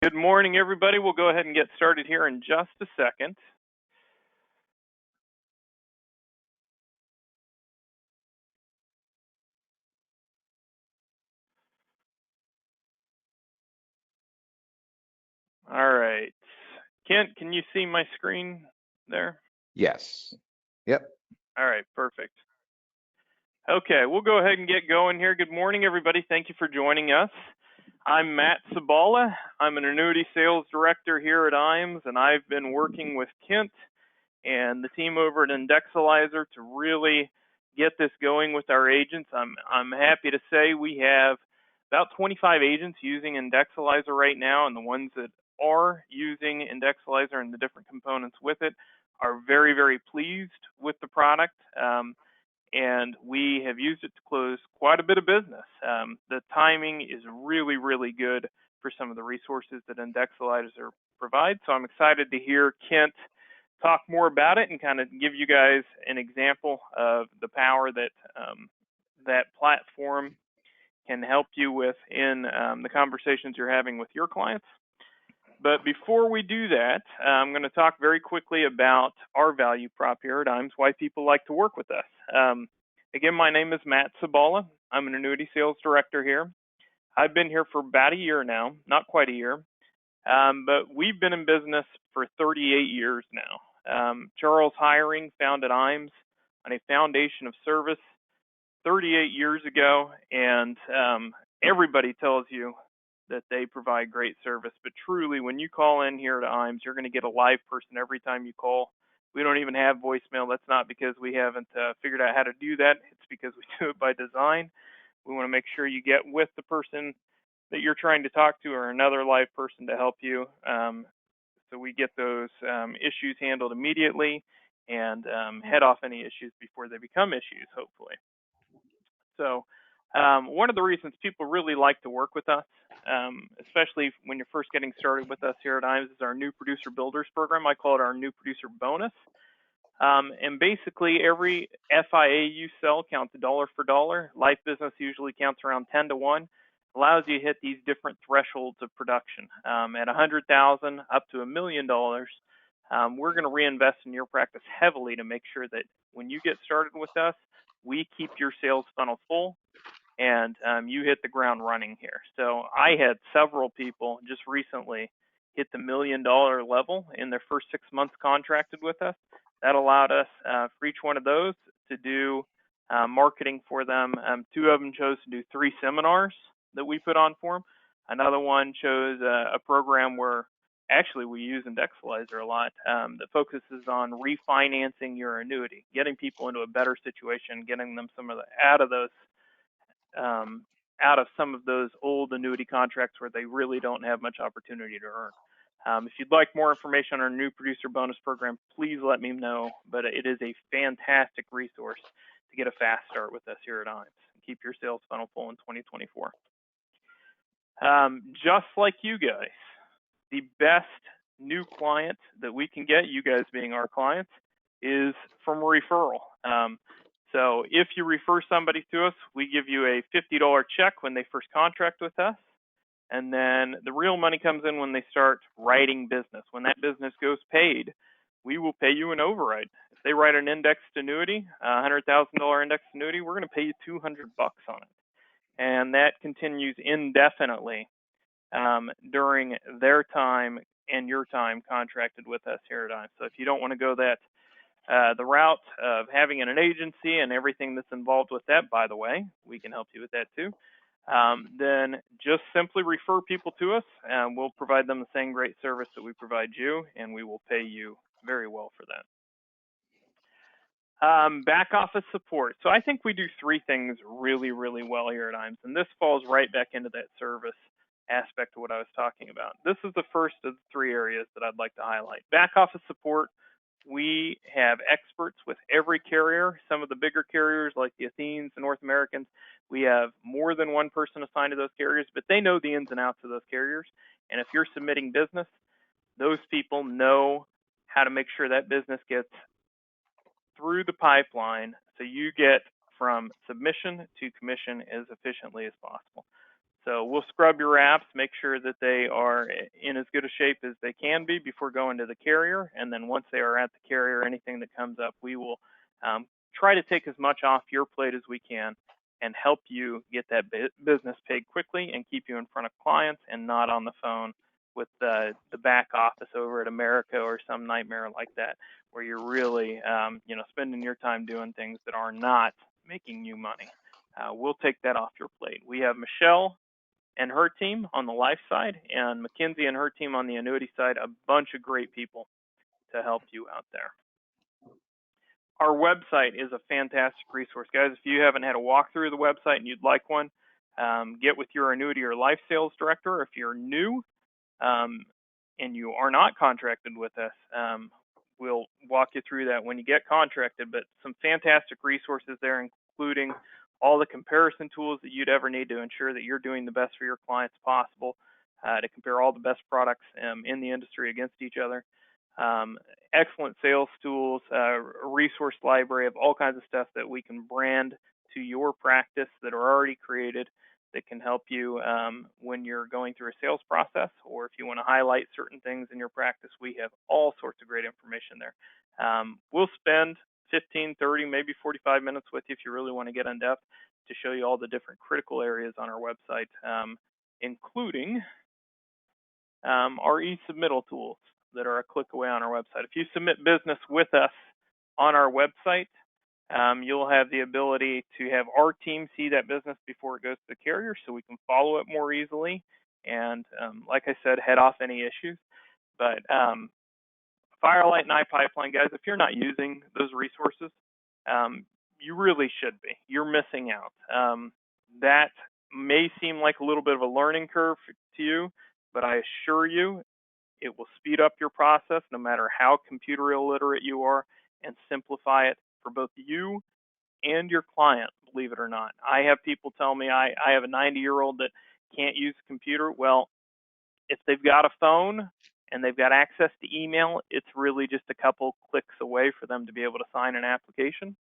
Good morning, everybody. We'll go ahead and get started here in just a second. All right. Kent, can you see my screen there? Yes. Yep. All right, perfect. Okay, we'll go ahead and get going here. Good morning, everybody. Thank you for joining us. I'm Matt Sabala. I'm an annuity sales director here at IAMS, and I've been working with Kent and the team over at Indexalyzer to really get this going with our agents. I'm happy to say we have about 25 agents using Indexalyzer right now, and the ones that are using Indexalyzer and the different components with it are very, very pleased with the product. And we have used it to close quite a bit of business. The timing is really, really good for some of the resources that Indexalyzer provides. So I'm excited to hear Kent talk more about it and kind of give you guys an example of the power that that platform can help you with in the conversations you're having with your clients. But before we do that, I'm going to talk very quickly about our value prop here at IAMS, why people like to work with us. Again, my name is Matt Sabala. I'm an annuity sales director here. I've been here for about a year now, not quite a year, but we've been in business for 38 years now. Charles Hiring founded IAMS on a foundation of service 38 years ago, and everybody tells you that they provide great service. But truly, when you call in here to IAMS, you're going to get a live person every time you call. We don't even have voicemail. That's not because we haven't figured out how to do that. It's because we do it by design. We want to make sure you get with the person that you're trying to talk to or another live person to help you. So we get those issues handled immediately and head off any issues before they become issues, hopefully. So one of the reasons people really like to work with us, especially when you're first getting started with us here at IAMS, is our new producer builders program. I call it our new producer bonus. And basically, every FIA you sell counts dollar for dollar. Life business usually counts around 10 to 1. Allows you to hit these different thresholds of production. At $100,000 up to $1 million, we're going to reinvest in your practice heavily to make sure that when you get started with us, we keep your sales funnel full and you hit the ground running here. So I had several people just recently hit the $1 million level in their first 6 months contracted with us. That allowed us for each one of those to do marketing for them. 2 of them chose to do 3 seminars that we put on for them. Another one chose a program where actually we use Indexalyzer a lot that focuses on refinancing your annuity, getting people into a better situation, getting them some of the out of some of those old annuity contracts where they really don't have much opportunity to earn. If you'd like more information on our new producer bonus program, please let me know. But it is a fantastic resource to get a fast start with us here at IAMS and keep your sales funnel full in 2024. Just like you guys, the best new client that we can get, you guys being our clients, is from a referral. So if you refer somebody to us, we give you a $50 check when they first contract with us. And then the real money comes in when they start writing business. When that business goes paid, we will pay you an override. If they write an indexed annuity, $100,000 indexed annuity, we're going to pay you $200 on it. And that continues indefinitely during their time and your time contracted with us here at IAMS. So if you don't want to go that the route of having an agency and everything that's involved with that, by the way, we can help you with that too. Then just simply refer people to us and we'll provide them the same great service that we provide you, and we will pay you very well for that. Back office support. So I think we do 3 things really, really well here at IAMS, and this falls right back into that service aspect of what I was talking about. This is the first of the 3 areas that I'd like to highlight. Back office support. We have experts with every carrier. Some of the bigger carriers like the Athenes, the North Americans, we have more than one person assigned to those carriers, but they know the ins and outs of those carriers. And if you're submitting business, those people know how to make sure that business gets through the pipeline so you get from submission to commission as efficiently as possible. So we'll scrub your apps, make sure that they are in as good a shape as they can be before going to the carrier. And then once they are at the carrier, anything that comes up, we will try to take as much off your plate as we can and help you get that business paid quickly and keep you in front of clients and not on the phone with the back office over at America or some nightmare like that, where you're really spending your time doing things that are not making you money. We'll take that off your plate. We have Michelle and her team on the life side, and Mackenzie and her team on the annuity side, a bunch of great people to help you out there. Our website is a fantastic resource, guys. If you haven't had a walkthrough of the website and you'd like one, get with your annuity or life sales director. If you're new and you are not contracted with us, we'll walk you through that when you get contracted, but some fantastic resources there, including all the comparison tools that you'd ever need to ensure that you're doing the best for your clients possible, to compare all the best products in the industry against each other. Excellent sales tools, a resource library of all kinds of stuff that we can brand to your practice that are already created that can help you when you're going through a sales process, or if you want to highlight certain things in your practice, we have all sorts of great information there. We'll spend 15, 30, maybe 45 minutes with you if you really want to get in depth to show you all the different critical areas on our website, including our e-submittal tools that are a click away on our website. If you submit business with us on our website, you'll have the ability to have our team see that business before it goes to the carrier so we can follow it more easily and, like I said, head off any issues. But Firelight and iPipeline, guys, if you're not using those resources, you really should be. You're missing out. That may seem like a little bit of a learning curve to you, but I assure you it will speed up your process no matter how computer illiterate you are and simplify it for both you and your client, believe it or not. I have people tell me I have a 90-year-old that can't use a computer. Well, if they've got a phone and they've got access to email, it's really just a couple clicks away for them to be able to sign an application.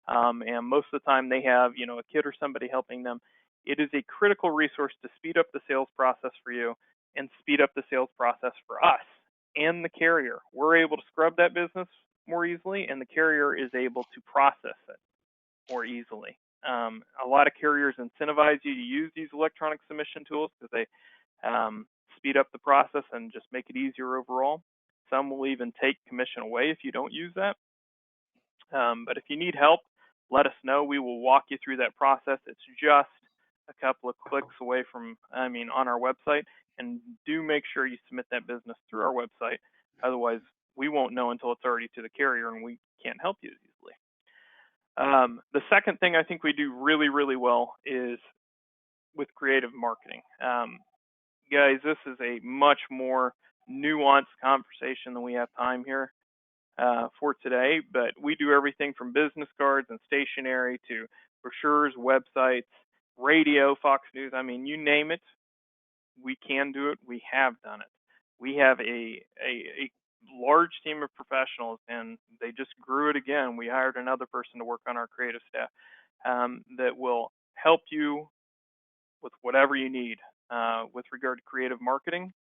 And most of the time they have, a kid or somebody helping them. It is a critical resource to speed up the sales process for you and speed up the sales process for us and the carrier. We're able to scrub that business more easily, and the carrier is able to process it more easily. A lot of carriers incentivize you to use these electronic submission tools because they speed up the process and just make it easier overall. Some will even take commission away if you don't use that. But if you need help, let us know. We will walk you through that process. It's just a couple of clicks away from, on our website. And do make sure you submit that business through our website. Otherwise, we won't know until it's already to the carrier, and we can't help you easily. The second thing I think we do really, really well is with creative marketing. Guys, this is a much more nuanced conversation than we have time here for today, but we do everything from business cards and stationery to brochures, websites, radio, Fox News. You name it, we can do it. We have done it. We have a large team of professionals, and they just grew it again. We hired another person to work on our creative staff that will help you with whatever you need with regard to creative marketing.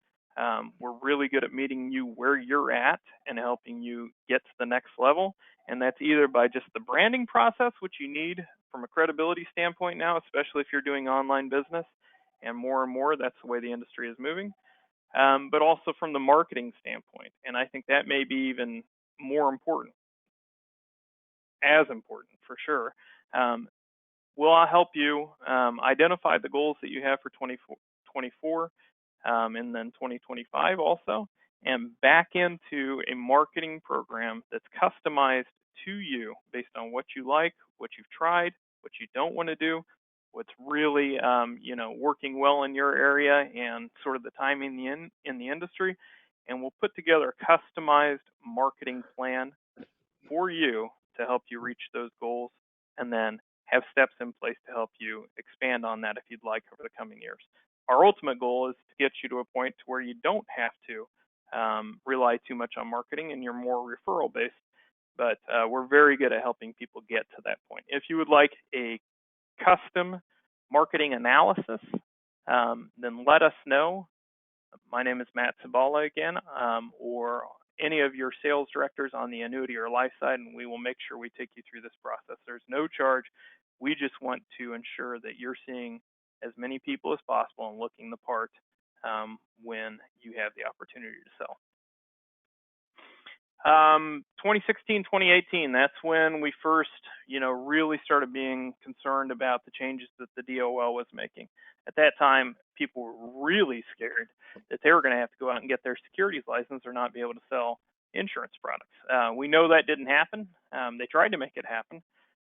We're really good at meeting you where you're at and helping you get to the next level. And that's either by just the branding process, which you need from a credibility standpoint now, especially if you're doing online business. And more, that's the way the industry is moving. But also from the marketing standpoint. And I think that may be even more important, as important for sure. We'll help you identify the goals that you have for 2024 and then 2025 also, and back into a marketing program that's customized to you based on what you like, what you've tried, what you don't want to do, what's really working well in your area and sort of the timing in the industry. And we'll put together a customized marketing plan for you to help you reach those goals, and then have steps in place to help you expand on that if you'd like over the coming years. Our ultimate goal is to get you to a point to where you don't have to rely too much on marketing and you're more referral based. But we're very good at helping people get to that point. If you would like a custom marketing analysis then let us know. My name is Matt Sabala again, or any of your sales directors on the annuity or life side, and we will make sure we take you through this process. There's no charge. We just want to ensure that you're seeing as many people as possible and looking the part when you have the opportunity to sell. 2016, 2018, that's when we first, really started being concerned about the changes that the DOL was making. At that time, people were really scared that they were going to have to go out and get their securities license or not be able to sell insurance products. We know that didn't happen. They tried to make it happen.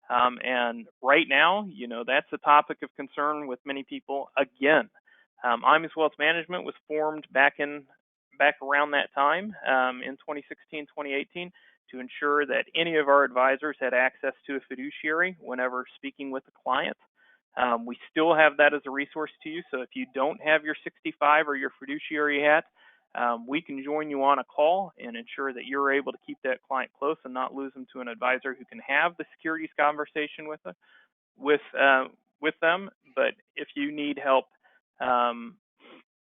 And right now, that's a topic of concern with many people. Again, IMES Wealth Management was formed back around that time in 2016, 2018 to ensure that any of our advisors had access to a fiduciary whenever speaking with a client. We still have that as a resource to you. So if you don't have your 65 or your fiduciary hat, we can join you on a call and ensure that you're able to keep that client close and not lose them to an advisor who can have the securities conversation with them. But if you need help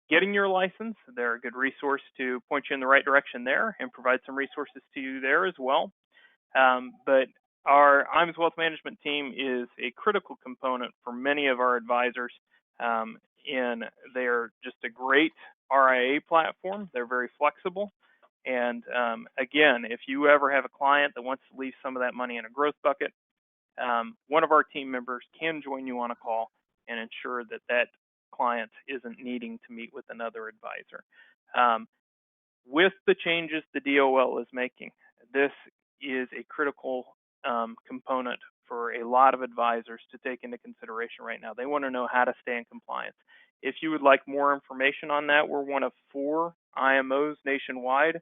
getting your license, they're a good resource to point you in the right direction there and provide some resources to you there as well. But our IMES Wealth Management team is a critical component for many of our advisors. They're just a great RIA platform. They're very flexible. And again, if you ever have a client that wants to leave some of that money in a growth bucket, one of our team members can join you on a call and ensure that that client isn't needing to meet with another advisor. With the changes the DOL is making, this is a critical component for a lot of advisors to take into consideration right now. They want to know how to stay in compliance. If you would like more information on that, we're one of 4 IMOs nationwide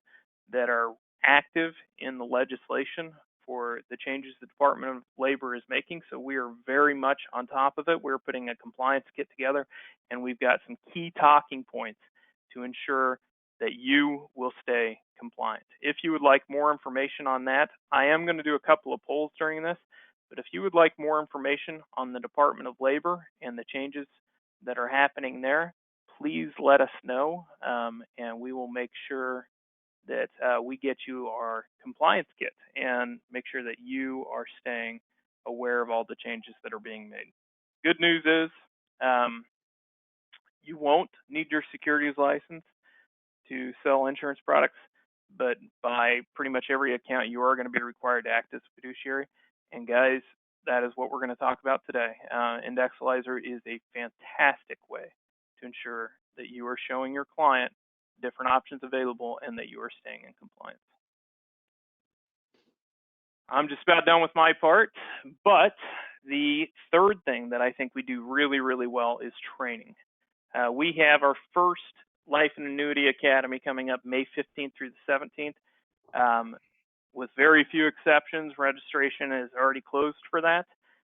that are active in the legislation for the changes the Department of Labor is making. So we are very much on top of it. We're putting a compliance kit together, and we've got some key talking points to ensure that you will stay compliant. If you would like more information on that, I am going to do a couple of polls during this, but if you would like more information on the Department of Labor and the changes that are happening there, please let us know, and we will make sure that we get you our compliance kit and make sure that you are staying aware of all the changes that are being made. Good news is you won't need your securities license to sell insurance products, but by pretty much every account, you are going to be required to act as a fiduciary. And guys, that is what we're going to talk about today. Indexalyzer is a fantastic way to ensure that you are showing your client different options available and that you are staying in compliance. I'm just about done with my part, but the third thing that I think we do really, really well is training. We have our first Life and Annuity Academy coming up May 15th through the 17th. With very few exceptions, registration is already closed for that.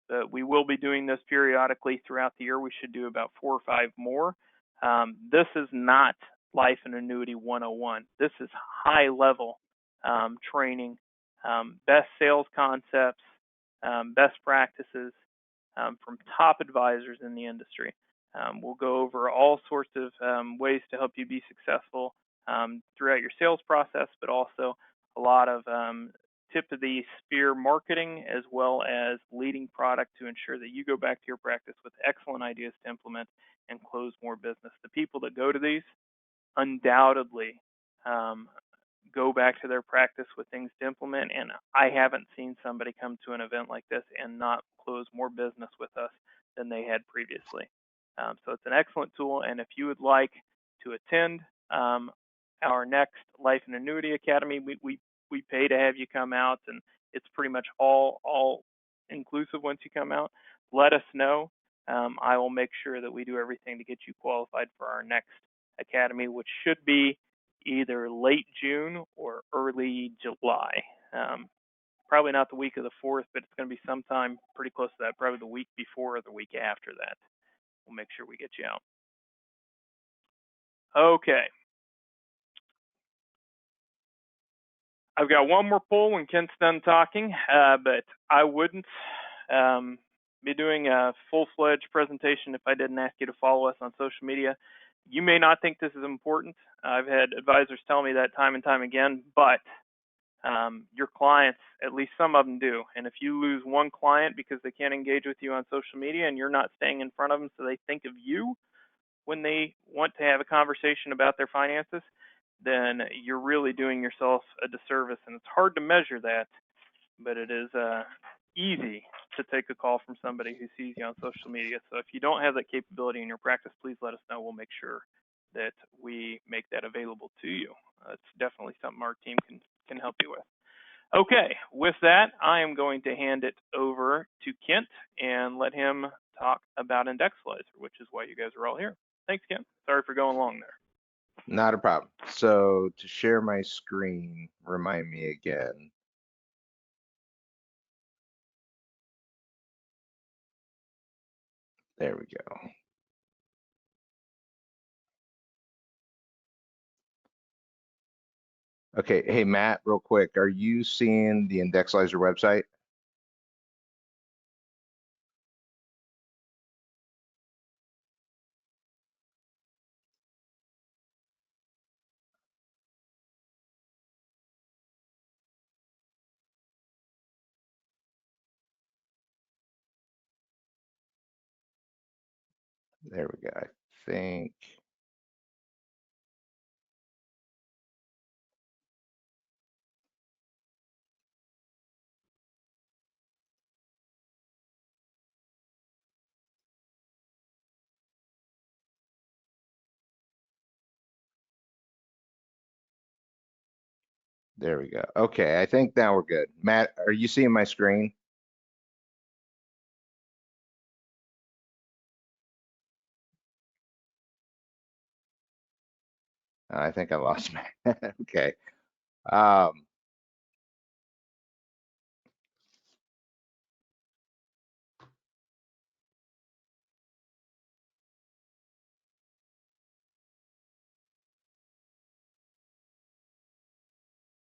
But we will be doing this periodically throughout the year. We should do about 4 or 5 more. This is not Life and Annuity 101. This is high level training, best sales concepts, best practices from top advisors in the industry. We'll go over all sorts of ways to help you be successful throughout your sales process, but also a lot of tip of the spear marketing, as well as leading product to ensure that you go back to your practice with excellent ideas to implement and close more business. The people that go to these undoubtedly go back to their practice with things to implement, and I haven't seen somebody come to an event like this and not close more business with us than they had previously. So it's an excellent tool, and if you would like to attend our next Life and Annuity Academy, we pay to have you come out, and it's pretty much all inclusive once you come out. Let us know. I will make sure that we do everything to get you qualified for our next academy, which should be either late June or early July. Probably not the week of the 4th, but it's going to be sometime pretty close to that, probably the week before or the week after that. We'll make sure we get you out. Okay. I've got one more poll when Kent's done talking, but I wouldn't be doing a full-fledged presentation if I didn't ask you to follow us on social media. You may not think this is important. I've had advisors tell me that time and time again, but your clients, at least some of them do. And if you lose one client because they can't engage with you on social media and you're not staying in front of them so they think of you when they want to have a conversation about their finances, then you're really doing yourself a disservice. And it's hard to measure that, but it is easy to take a call from somebody who sees you on social media. So if you don't have that capability in your practice, please let us know. We'll make sure that we make that available to you. It's definitely something our team can help you with. Okay, with that, I am going to hand it over to Kent and let him talk about Indexalyzer, which is why you guys are all here. Thanks, Kent. Sorry for going long there. Not a problem. So to share my screen, remind me again. There we go. Okay, hey Matt, real quick, are you seeing the Indexalyzer website? There we go. I think. There we go. Okay, I think now we're good. Matt, are you seeing my screen? I think I lost Matt. Okay. Um,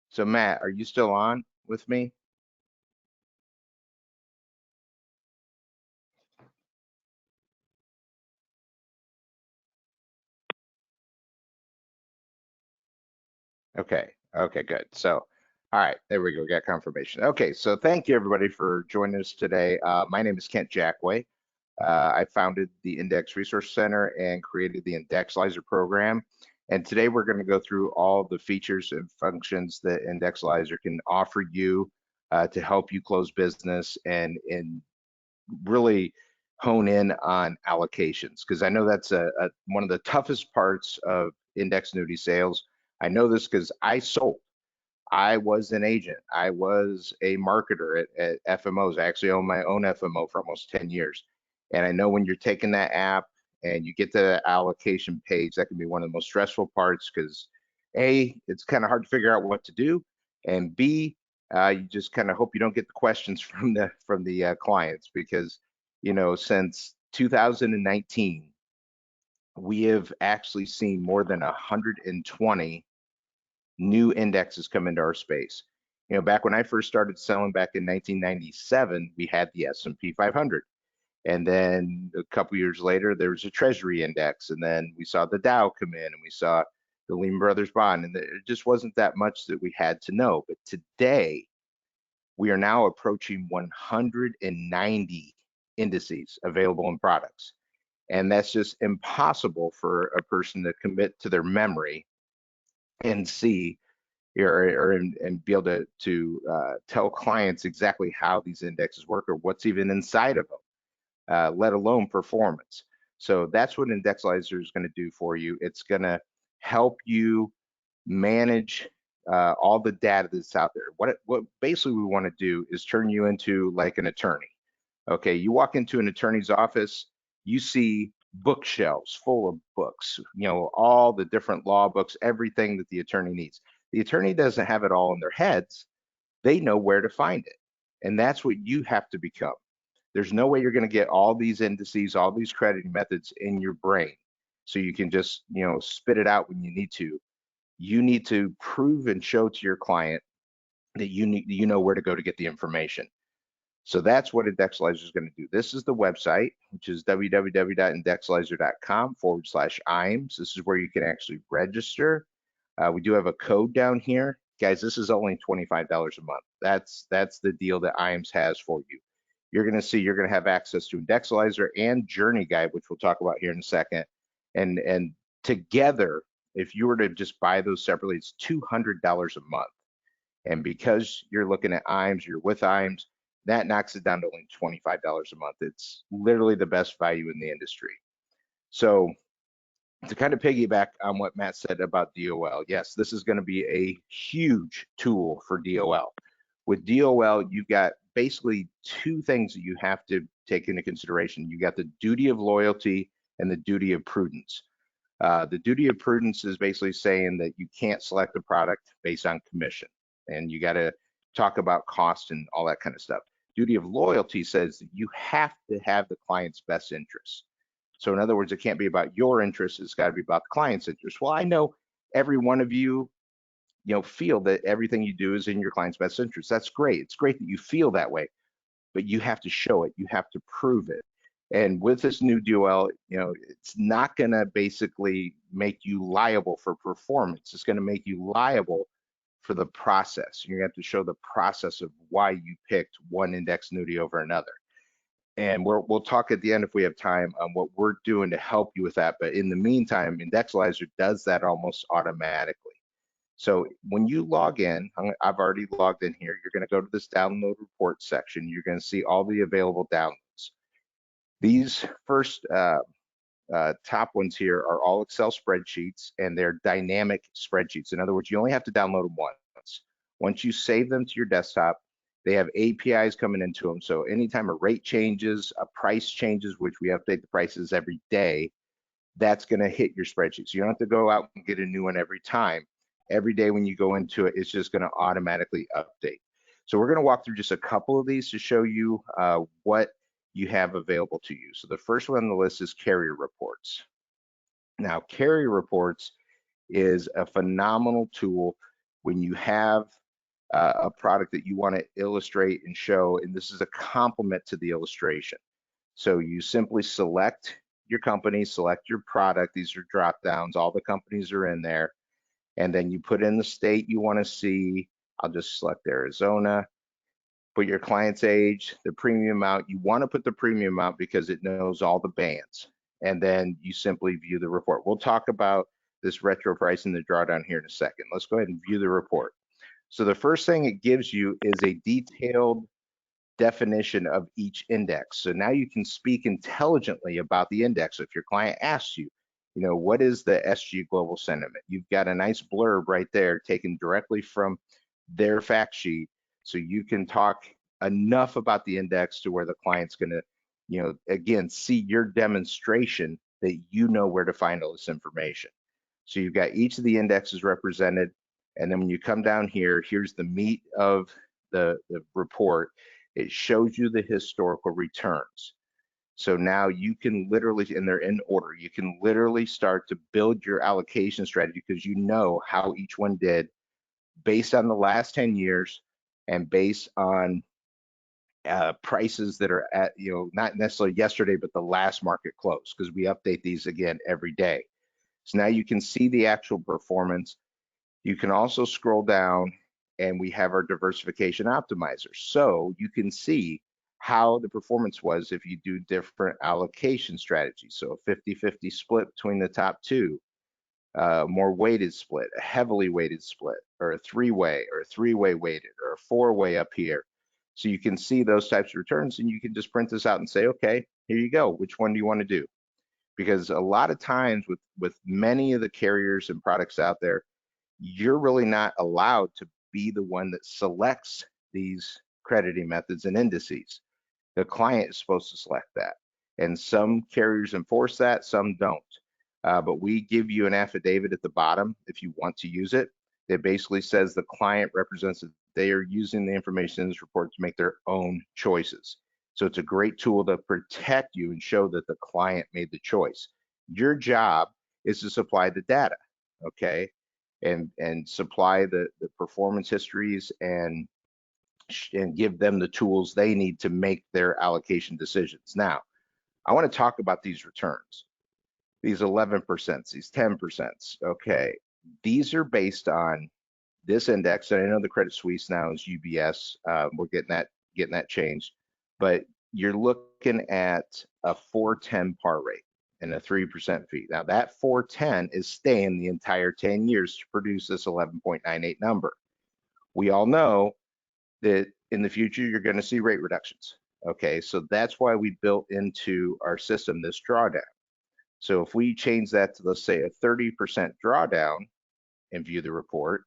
so Matt, are you still on with me? Okay. Okay, good. So, all right, there we go. Got confirmation. Okay, so thank you everybody for joining us today. My name is Kent Jacquay. I founded the Index Resource Center and created the Indexalyzer program. And today we're going to go through all the features and functions that Indexalyzer can offer you to help you close business and really hone in on allocations, because I know that's one of the toughest parts of index annuity sales. I know this because I was an agent. I was a marketer at FMOs. I actually own my own FMO for almost 10 years. And I know when you're taking that app and you get to the allocation page, that can be one of the most stressful parts because A, it's kind of hard to figure out what to do. And B, you just kind of hope you don't get the questions from the clients because, since 2019, we have actually seen more than 120 new indexes come into our space. Back when I first started selling back in 1997, we had the S&P 500. And then a couple years later, there was a Treasury index. And then we saw the Dow come in and we saw the Lehman Brothers bond. And it just wasn't that much that we had to know. But today, we are now approaching 190 indices available in products. And that's just impossible for a person to commit to their memory and see and be able to tell clients exactly how these indexes work or what's even inside of them, let alone performance. So that's what Indexalyzer is going to do for you. It's going to help you manage all the data that's out there. What basically we want to do is turn you into like an attorney. Okay, you walk into an attorney's office, you see bookshelves full of books, all the different law books, everything that the attorney needs. The attorney doesn't have it all in their heads. They know where to find it. And that's what you have to become. There's no way you're going to get all these indices, all these crediting methods in your brain. So you can just, spit it out when you need to. You need to prove and show to your client that you know where to go to get the information. So that's what Indexalyzer is going to do. This is the website, which is www.indexalyzer.com/IMS. This is where you can actually register. We do have a code down here. Guys, this is only $25 a month. That's the deal that IMS has for you. You're going to see you're going to have access to Indexalyzer and Journey Guide, which we'll talk about here in a second. And together, if you were to just buy those separately, it's $200 a month. And because you're looking at IMS, you're with IMS, that knocks it down to only $25 a month. It's literally the best value in the industry. So to kind of piggyback on what Matt said about DOL, yes, this is going to be a huge tool for DOL. With DOL, you've got basically two things that you have to take into consideration. You got the duty of loyalty and the duty of prudence. The duty of prudence is basically saying that you can't select a product based on commission, and you got to talk about cost and all that kind of stuff. Duty of loyalty says that you have to have the client's best interests. So in other words, it can't be about your interests, it's got to be about the client's interest. Well, I know every one of you, feel that everything you do is in your client's best interest. That's great. It's great that you feel that way, but you have to show it. You have to prove it. And with this new DOL, it's not going to basically make you liable for performance. It's going to make you liable for the process. You have to show the process of why you picked one index annuity over another. And we'll talk at the end if we have time on what we're doing to help you with that. But in the meantime, Indexalyzer does that almost automatically. So when you log in, I've already logged in here. You're going to go to this download report section. You're going to see all the available downloads. These first top ones here are all Excel spreadsheets, and they're dynamic spreadsheets. In other words, you only have to download them once. Once you save them to your desktop, they have APIs coming into them. So anytime a rate changes, a price changes, which we update the prices every day, that's going to hit your spreadsheet. So you don't have to go out and get a new one every time. Every day when you go into it, it's just going to automatically update. So we're going to walk through just a couple of these to show you what you have available to you. So the first one on the list is carrier reports. Now, carrier reports is a phenomenal tool when you have a product that you want to illustrate and show, and this is a complement to the illustration. So you simply select your company, select your product. These are drop downs. All the companies are in there. And then you put in the state you want to see. I'll just select Arizona. Put your client's age, the premium amount. You want to put the premium amount because it knows all the bands. And then you simply view the report. We'll talk about this retro price and the drawdown here in a second. Let's go ahead and view the report. So the first thing it gives you is a detailed definition of each index. So now you can speak intelligently about the index. So if your client asks you, what is the SG Global Sentiment? You've got a nice blurb right there taken directly from their fact sheet. So you can talk enough about the index to where the client's going to, again, see your demonstration that you know where to find all this information. So you've got each of the indexes represented. And then when you come down here, here's the meat of the report. It shows you the historical returns. So now you can literally, and they're in order, you can literally start to build your allocation strategy because you know how each one did based on the last 10 years and based on prices that are at, not necessarily yesterday, but the last market close, because we update these again every day. So now you can see the actual performance. You can also scroll down and we have our diversification optimizer. So you can see how the performance was if you do different allocation strategies. So a 50-50 split between the top two, more weighted split, a heavily weighted split, or a three-way weighted, or a four-way up here. So you can see those types of returns, and you can just print this out and say, okay, here you go. Which one do you want to do? Because a lot of times with many of the carriers and products out there, you're really not allowed to be the one that selects these crediting methods and indices. The client is supposed to select that. And some carriers enforce that, some don't. But we give you an affidavit at the bottom if you want to use it. It basically says the client represents that they are using the information in this report to make their own choices. So it's a great tool to protect you and show that the client made the choice. Your job is to supply the data, okay? And supply the performance histories and and give them the tools they need to make their allocation decisions. Now, I want to talk about these returns, these 11%, these 10%. Okay, these are based on this index, and I know the Credit Suisse now is UBS. We're getting that changed, but you're looking at a 410 par rate and a 3% fee. Now that 410 is staying the entire 10 years to produce this 11.98 number. We all know that in the future you're going to see rate reductions. Okay, so that's why we built into our system this drawdown. So if we change that to, let's say, a 30% drawdown and view the report,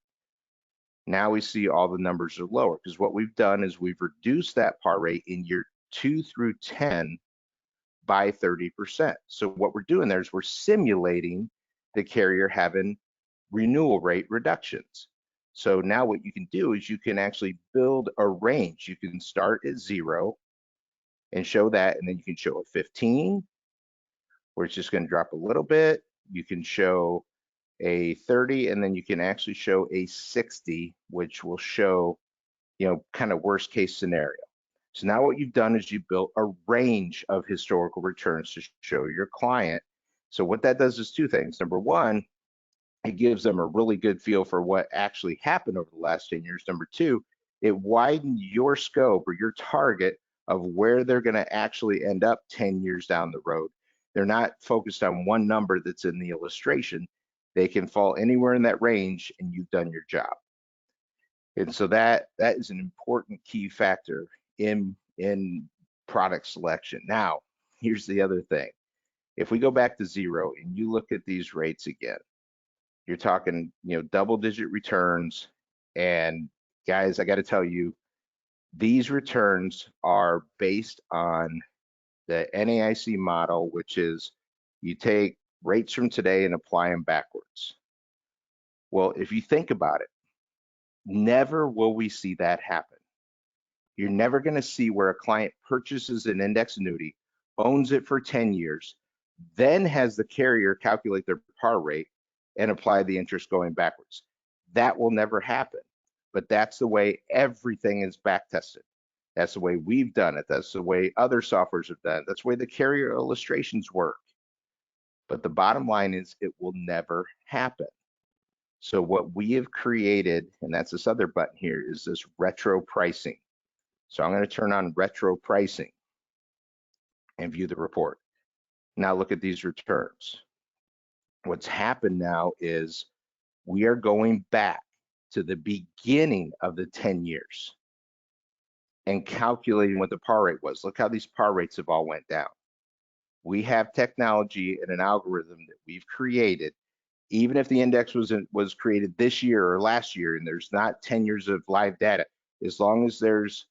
now we see all the numbers are lower, because what we've done is we've reduced that par rate in year 2 through 10 by 30%. So what we're doing there is we're simulating the carrier having renewal rate reductions. So now what you can do is you can actually build a range. You can start at 0 and show that, and then you can show a 15, where it's just going to drop a little bit. You can show a 30, and then you can actually show a 60, which will show, kind of worst case scenario. So now what you've done is you built a range of historical returns to show your client. So what that does is two things. Number one, it gives them a really good feel for what actually happened over the last 10 years. Number two, it widens your scope or your target of where they're going to actually end up 10 years down the road. They're not focused on one number that's in the illustration. They can fall anywhere in that range, and you've done your job. And so that is an important key factor in product selection. Now, here's the other thing. If we go back to 0 and you look at these rates again, you're talking, double-digit returns. And guys, I got to tell you, these returns are based on the NAIC model, which is you take rates from today and apply them backwards. Well, if you think about it, never will we see that happen. You're never going to see where a client purchases an index annuity, owns it for 10 years, then has the carrier calculate their par rate and apply the interest going backwards. That will never happen. But that's the way everything is back tested. That's the way we've done it. That's the way other softwares have done it. That's the way the carrier illustrations work. But the bottom line is it will never happen. So what we have created, and that's this other button here, is this retro pricing. So I'm going to turn on retro pricing and view the report. Now look at these returns. What's happened now is we are going back to the beginning of the 10 years and calculating what the par rate was. Look how these par rates have all went down. We have technology and an algorithm that we've created. Even if the index was created this year or last year, and there's not 10 years of live data, as long as there's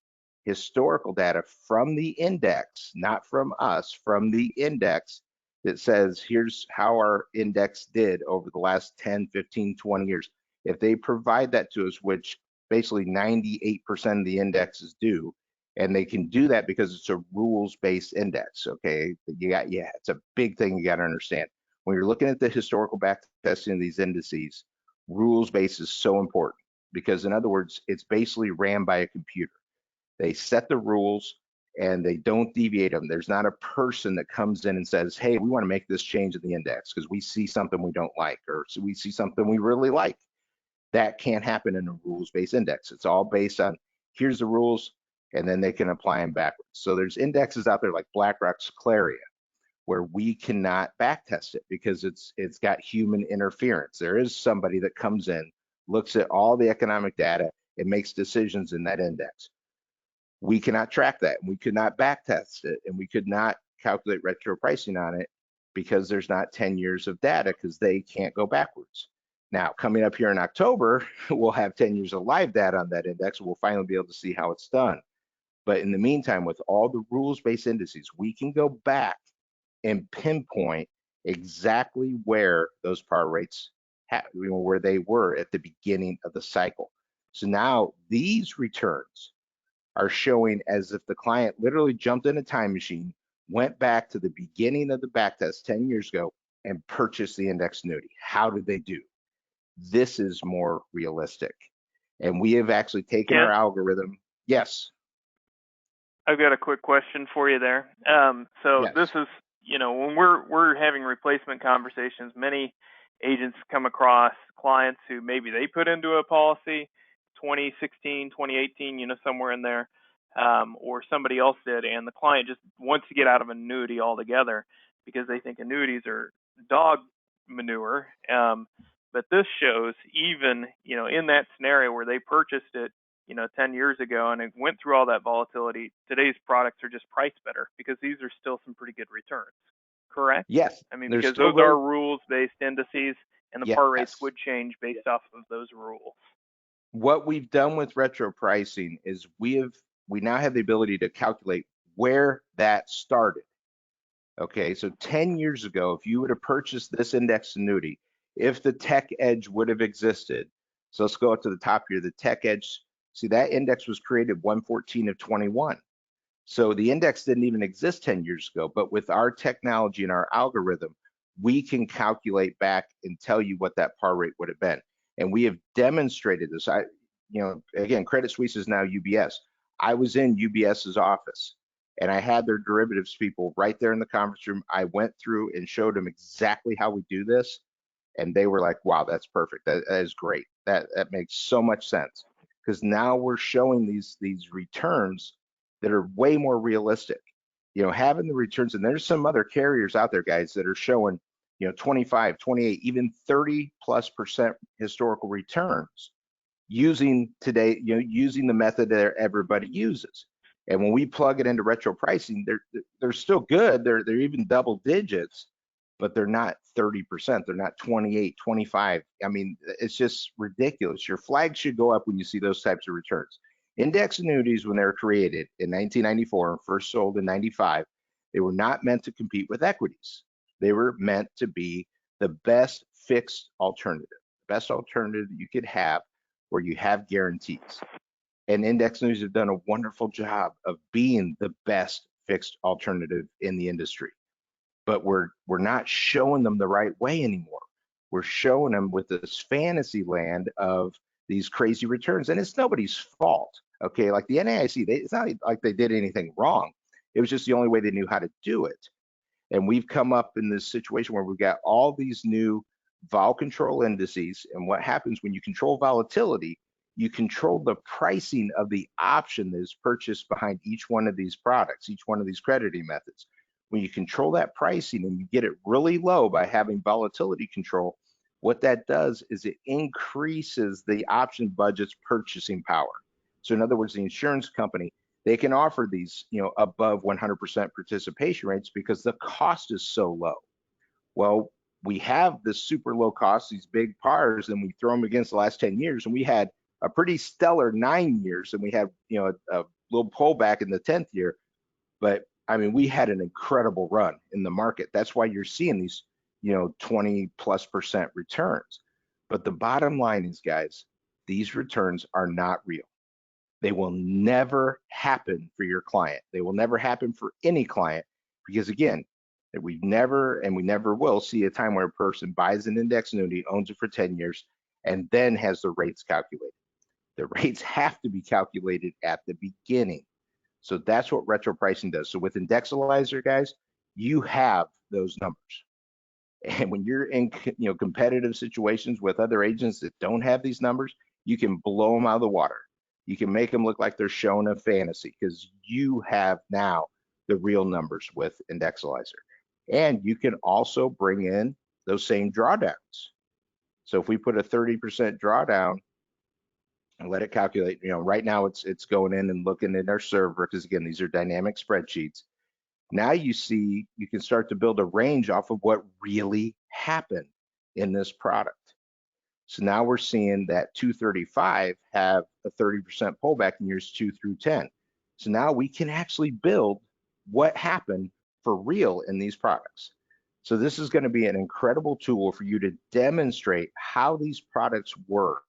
historical data from the index, not from us, from the index, that says here's how our index did over the last 10, 15, 20 years. If they provide that to us, which basically 98% of the indexes do, and they can do that because it's a rules-based index, okay? It's a big thing you got to understand. When you're looking at the historical back testing of these indices, rules-based is so important, because in other words, it's basically ran by a computer. They set the rules and they don't deviate them. There's not a person that comes in and says, hey, we want to make this change in the index because we see something we don't like, or so we see something we really like. That can't happen in a rules-based index. It's all based on here's the rules, and then they can apply them backwards. So there's indexes out there like BlackRock's Claria, where we cannot backtest it because it's got human interference. There is somebody that comes in, looks at all the economic data, and makes decisions in that index. We cannot track that, and we could not backtest it, and we could not calculate retro pricing on it because there's not 10 years of data, because they can't go backwards. Now, coming up here in October, we'll have 10 years of live data on that index, and we'll finally be able to see how it's done. But in the meantime, with all the rules-based indices, we can go back and pinpoint exactly where those par rates, where they were at the beginning of the cycle. So now these returns are showing as if the client literally jumped in a time machine, went back to the beginning of the backtest 10 years ago, and purchased the index annuity. How did they do? This is more realistic. And we have actually taken our algorithm Yes. I've got a quick question for you there. So this Yes. is, when we're having replacement conversations, many agents come across clients who maybe they put into a policy 2016, 2018, somewhere in there, or somebody else did, and the client just wants to get out of an annuity altogether because they think annuities are dog manure. But this shows even, in that scenario where they purchased it 10 years ago and it went through all that volatility, today's products are just priced better because these are still some pretty good returns. Correct? Yes. I mean, There's because still those are those. rules-based indices and the par rates Yes. would change based off of those rules. What we've done with retro pricing is we now have the ability to calculate where that started. Okay, so 10 years ago, if you would have purchased this index annuity, if the tech edge would have existed, so let's go up to the top here, the tech edge, see that index was created 114 of 21. So the index didn't even exist 10 years ago, but with our technology and our algorithm, we can calculate back and tell you what that par rate would have been. And we have demonstrated this. Again, Credit Suisse is now UBS. I was in UBS's office and I had their derivatives people right there in the conference room. I went through and showed them exactly how we do this. And they were like, wow, that's perfect. That is great. That makes so much sense. Because now we're showing these returns that are way more realistic. Having the returns, and there's some other carriers out there, guys, that are showing, 25, 28, even 30+% historical returns using using the method that everybody uses. And when we plug it into retro pricing, they're still good. They're even double digits, but they're not 30%. They're not 28, 25. I mean, it's just ridiculous. Your flag should go up when you see those types of returns. Index annuities, when they were created in 1994 and first sold in 95, they were not meant to compete with equities. They were meant to be the best fixed alternative, best alternative that you could have where you have guarantees. And index annuities have done a wonderful job of being the best fixed alternative in the industry. But we're not showing them the right way anymore. We're showing them with this fantasy land of these crazy returns, and it's nobody's fault. Okay, like the NAIC, it's not like they did anything wrong. It was just the only way they knew how to do it. And we've come up in this situation where we've got all these new vol control indices. And what happens when you control volatility, you control the pricing of the option that is purchased behind each one of these products, each one of these crediting methods. When you control that pricing and you get it really low by having volatility control, what that does is it increases the option budget's purchasing power. So in other words, the insurance company, they can offer these, above 100% participation rates because the cost is so low. Well, we have this super low cost, these big pars, and we throw them against the last 10 years, and we had a pretty stellar 9 years, and we had, a little pullback in the 10th year. But I mean, we had an incredible run in the market. That's why you're seeing these, 20+% returns. But the bottom line is, guys, these returns are not real. They will never happen for your client. They will never happen for any client because, again, we never will see a time where a person buys an index annuity, owns it for 10 years, and then has the rates calculated. The rates have to be calculated at the beginning. So that's what retro pricing does. So with Indexalyzer, guys, you have those numbers. And when you're in competitive situations with other agents that don't have these numbers, you can blow them out of the water. You can make them look like they're showing a fantasy because you have now the real numbers with Indexalyzer. And you can also bring in those same drawdowns. So if we put a 30% drawdown and let it calculate, right now it's going in and looking in our server because, again, these are dynamic spreadsheets. Now you see, you can start to build a range off of what really happened in this product. So now we're seeing that 235 have a 30% pullback in years 2 through 10. So now we can actually build what happened for real in these products. So this is going to be an incredible tool for you to demonstrate how these products work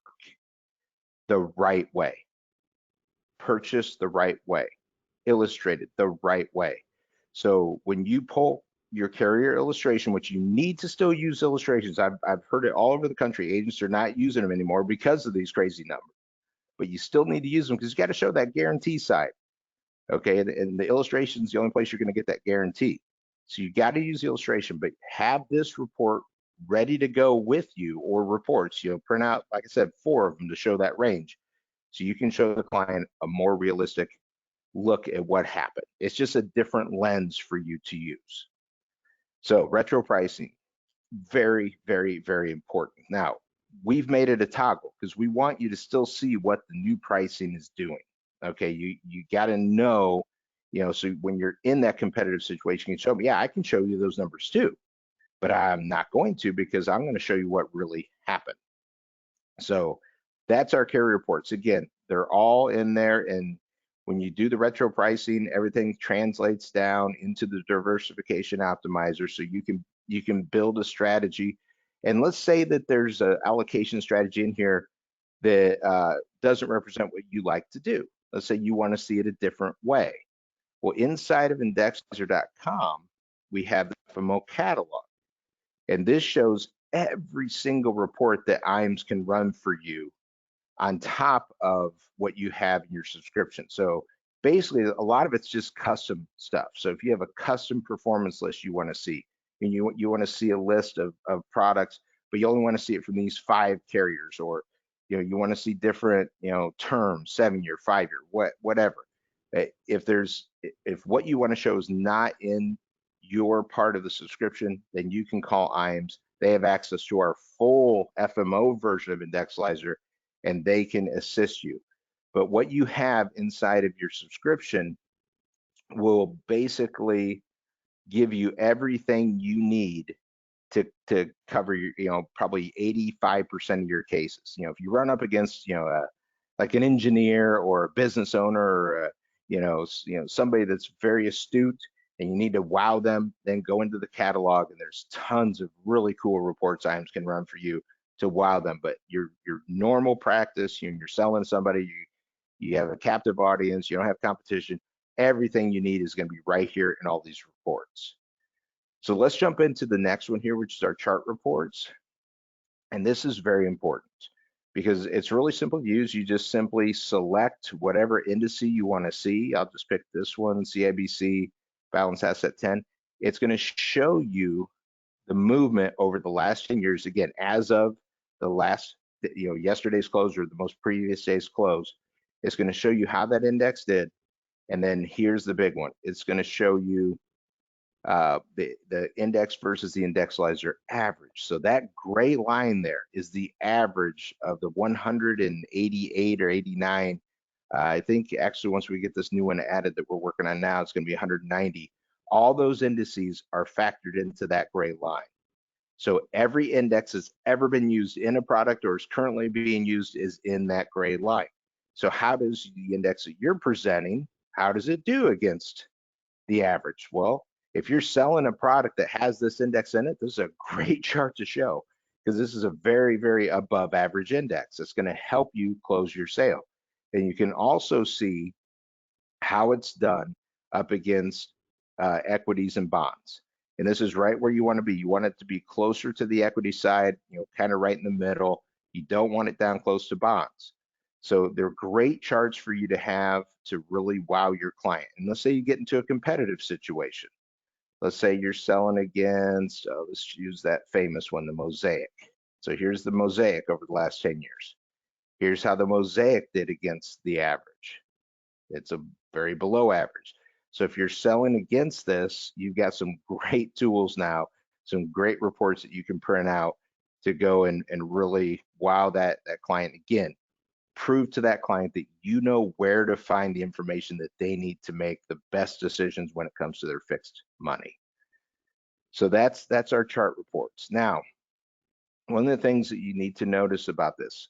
the right way, purchased the right way, illustrated the right way. So when you pull your carrier illustration, which you need to still use illustrations, I've heard it all over the country. Agents are not using them anymore because of these crazy numbers. but you still need to use them because you got to show that guarantee side. Okay, and the illustration is the only place you're going to get that guarantee. So you got to use the illustration, but have this report ready to go with you, or reports, print out, like I said, 4 of them to show that range. So you can show the client a more realistic look at what happened. It's just a different lens for you to use. So retro pricing, very, very, very important. Now, we've made it a toggle because we want you to still see what the new pricing is doing. Okay, you got to know, so when you're in that competitive situation, you can show me, yeah, I can show you those numbers too, but I'm not going to, because I'm going to show you what really happened. So that's our carrier reports. Again, they're all in there, and when you do the retro pricing, everything translates down into the diversification optimizer, so you can build a strategy. And let's say that there's an allocation strategy in here that doesn't represent what you like to do. Let's say you want to see it a different way. Well, inside of Indexalyzer.com, we have the FMO catalog, and this shows every single report that IAMS can run for you on top of what you have in your subscription. So basically, a lot of it's just custom stuff. So if you have a custom performance list you want to see, and you want to see a list of products, but you only want to see it from these 5 carriers, or you want to see different terms, 7-year, 5-year, whatever. If what you want to show is not in your part of the subscription, then you can call IAMS. They have access to our full FMO version of Indexalyzer, and they can assist you. But what you have inside of your subscription will basically give you everything you need to cover your, probably 85% of your cases. If you run up against, like an engineer or a business owner, or somebody that's very astute, and you need to wow them, then go into the catalog, and there's tons of really cool reports IAMS can run for you to wow them. But your normal practice, you're selling somebody, you have a captive audience, you don't have competition, everything you need is going to be right here in all these reports. So let's jump into the next one here, which is our chart reports. And this is very important because it's really simple to use. You just simply select whatever indice you want to see. I'll just pick this one, CIBC Balance Asset 10. It's going to show you the movement over the last 10 years, again, as of the last, yesterday's close or the most previous day's close. It's going to show you how that index did. And then here's the big one. It's going to show you the index versus the Indexalyzer average. So that gray line there is the average of the 188 or 89. I think actually once we get this new one added that we're working on now, it's going to be 190. All those indices are factored into that gray line. So every index that's ever been used in a product or is currently being used is in that gray line. So how does the index that you're presenting, how does it do against the average? Well, if you're selling a product that has this index in it, this is a great chart to show, because this is a very, very above average index. It's going to help you close your sale. And you can also see how it's done up against equities and bonds. And this is right where you want to be. You want it to be closer to the equity side, kind of right in the middle. You don't want it down close to bonds. So they're great charts for you to have to really wow your client. And let's say you get into a competitive situation. Let's say you're selling against, let's use that famous one, the Mosaic. So here's the Mosaic over the last 10 years. Here's how the Mosaic did against the average. It's a very below average. So if you're selling against this, you've got some great tools now, some great reports that you can print out to go and really wow that client. Again, prove to that client that you know where to find the information that they need to make the best decisions when it comes to their fixed money. So that's our chart reports. Now, one of the things that you need to notice about this,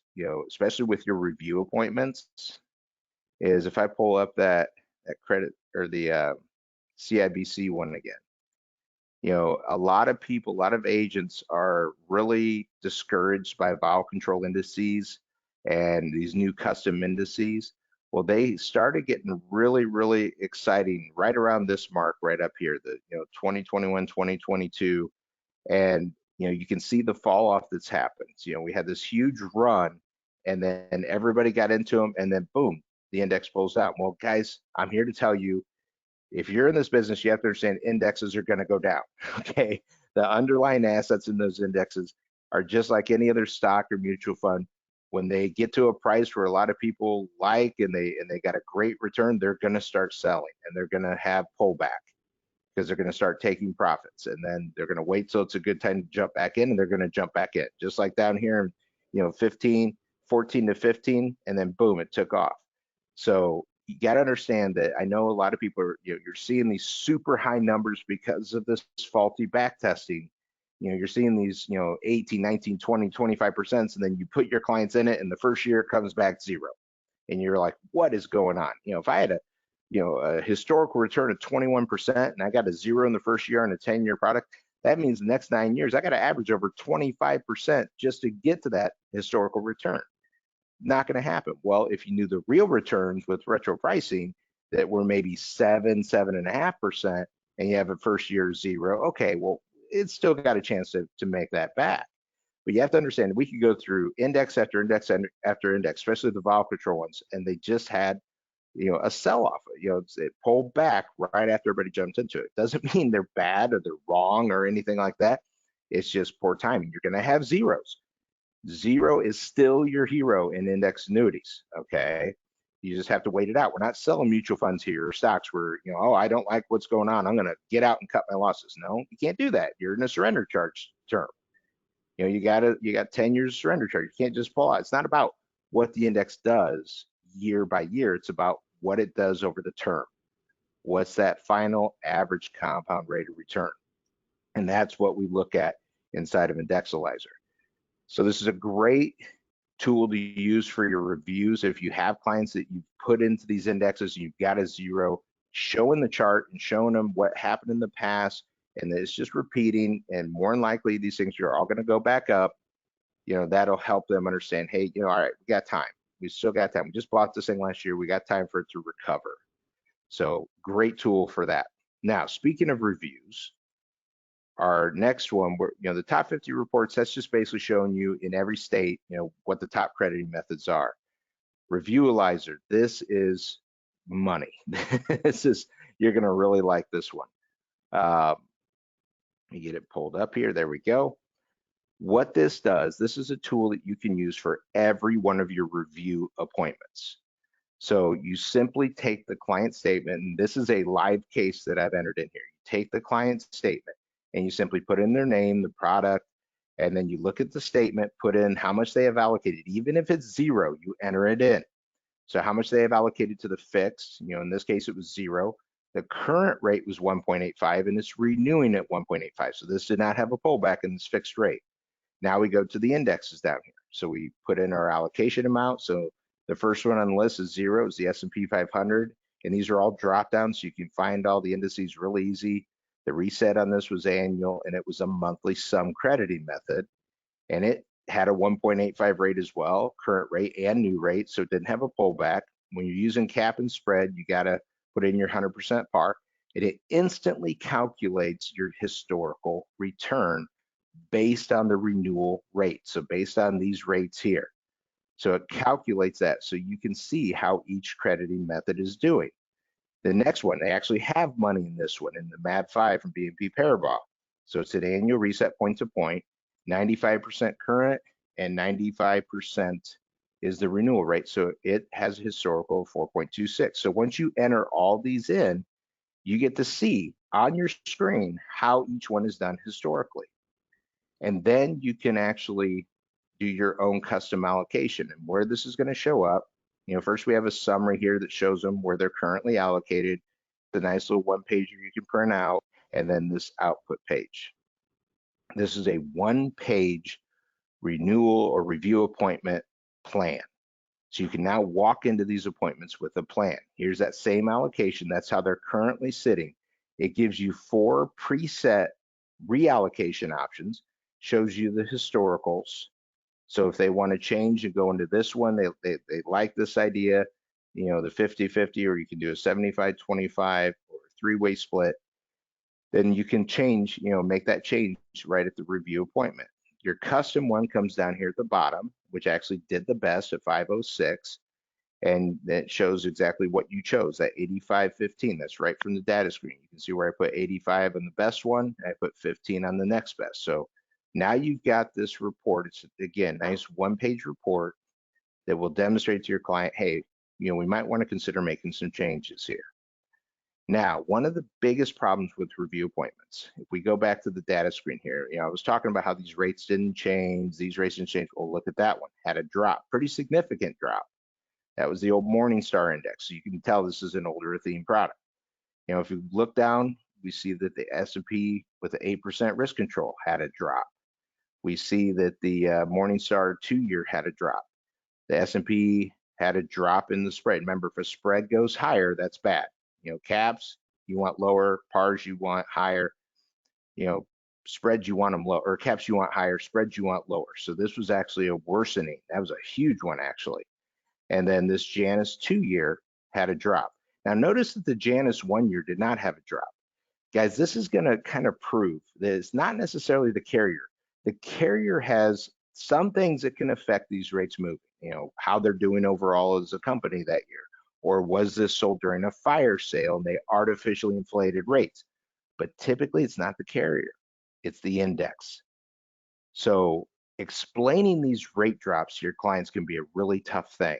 especially with your review appointments, is if I pull up that credit or the CIBC one again, a lot of people, a lot of agents are really discouraged by vol control indices and these new custom indices. Well, they started getting really, really exciting right around this mark right up here, the 2021, 2022, and you can see the fall off that's happened. We had this huge run, and then everybody got into them, and then boom, the index pulls out. Well, guys, I'm here to tell you, if you're in this business, you have to understand indexes are going to go down. Okay, the underlying assets in those indexes are just like any other stock or mutual fund. When they get to a price where a lot of people like and they got a great return, they're going to start selling and they're going to have pullback because they're going to start taking profits, and then they're going to wait till it's a good time to jump back in, and they're going to jump back in, just like down here, 14 to 15, and then boom, it took off. So you got to understand that. I know a lot of people are, you're seeing these super high numbers because of this faulty back testing. You're seeing these, 18, 19, 20, 25%, and then you put your clients in it, and the first year it comes back zero. And you're like, what is going on? If I had a historical return of 21% and I got a zero in the first year on a 10-year product, that means the next 9 years I got to average over 25% just to get to that historical return. Not going to happen. Well, if you knew the real returns with retro pricing that were maybe 7.5%, and you have a first year zero, okay, well, it's still got a chance to make that back. But you have to understand, we could go through index after index after index, especially the vol control ones, and they just had a sell-off. It pulled back right after everybody jumped into it. Doesn't mean they're bad or they're wrong or anything like that. It's just poor timing. You're going to have zeros. Zero is still your hero in index annuities. Okay, you just have to wait it out. We're not selling mutual funds here or stocks where oh, I don't like what's going on, I'm going to get out and cut my losses. No, you can't do that. You're in a surrender charge term. You got 10 years of surrender charge. You can't just pull out. It's not about what the index does year by year. It's about what it does over the term. What's that final average compound rate of return? And that's what we look at inside of Indexalyzer. So this is a great tool to use for your reviews. If you have clients that you've put into these indexes and you've got a zero, showing the chart and showing them what happened in the past, and it's just repeating, and more than likely these things are all going to go back up. That'll help them understand, hey, all right, we got time. We still got time. We just bought this thing last year. We got time for it to recover. So great tool for that. Now, speaking of reviews, our next one, the top 50 reports, that's just basically showing you in every state, what the top crediting methods are. Renewalizer, this is money. You're going to really like this one. Let me get it pulled up here. There we go. What this does, this is a tool that you can use for every one of your review appointments. So you simply take the client statement, and this is a live case that I've entered in here. You take the client statement and you simply put in their name, the product, and then you look at the statement, put in how much they have allocated. Even if it's zero, you enter it in. So how much they have allocated to the fixed, in this case it was zero. The current rate was 1.85 and it's renewing at 1.85. So this did not have a pullback in this fixed rate. Now we go to the indexes down here. So we put in our allocation amount. So the first one on the list is zero, is the S&P 500. And these are all drop downs, so you can find all the indices really easy. The reset on this was annual, and it was a monthly sum crediting method. And it had a 1.85 rate as well, current rate and new rate, so it didn't have a pullback. When you're using cap and spread, you got to put in your 100% par. And it instantly calculates your historical return based on the renewal rate. So based on these rates here. So it calculates that so you can see how each crediting method is doing. The next one, they actually have money in this one, in the MAD5 from BNP Paribas. So it's an annual reset point to point, 95% current and 95% is the renewal rate. So it has a historical 4.26. So once you enter all these in, you get to see on your screen how each one is done historically. And then you can actually do your own custom allocation. And where this is going to show up, first we have a summary here that shows them where they're currently allocated. The nice little one pager you can print out, and then this output page. This is a one-page renewal or review appointment plan. So you can now walk into these appointments with a plan. Here's that same allocation. That's how they're currently sitting. It gives you 4 preset reallocation options, shows you the historicals. So if they want to change and go into this one, they like this idea, the 50-50, or you can do a 75-25 or a 3-way split, then you can change, make that change right at the review appointment. Your custom one comes down here at the bottom. which actually did the best at 506. And that shows exactly what you chose, that 85.15. That's right from the data screen. You can see where I put 85 on the best one, and I put 15 on the next best. So now you've got this report. It's, again, nice one-page report that will demonstrate to your client, hey, we might want to consider making some changes here. Now, one of the biggest problems with review appointments, if we go back to the data screen here, I was talking about how these rates didn't change, these rates didn't change. Well, look at that one, had a drop, pretty significant drop. That was the old Morningstar index. So you can tell this is an older Athene product. If you look down, we see that the S&P with the 8% risk control had a drop. We see that the Morningstar 2-year had a drop. The S&P had a drop in the spread. Remember, if a spread goes higher, that's bad. Caps, you want lower, pars, you want higher. Spreads, you want them low, or caps, you want higher, spreads, you want lower. So this was actually a worsening. That was a huge one, actually. And then this Janus 2-year had a drop. Now notice that the Janus 1-year did not have a drop. Guys, this is going to kind of prove that it's not necessarily the carrier. The carrier has some things that can affect these rates moving, how they're doing overall as a company that year. Or was this sold during a fire sale and they artificially inflated rates? But typically it's not the carrier, it's the index. So explaining these rate drops to your clients can be a really tough thing.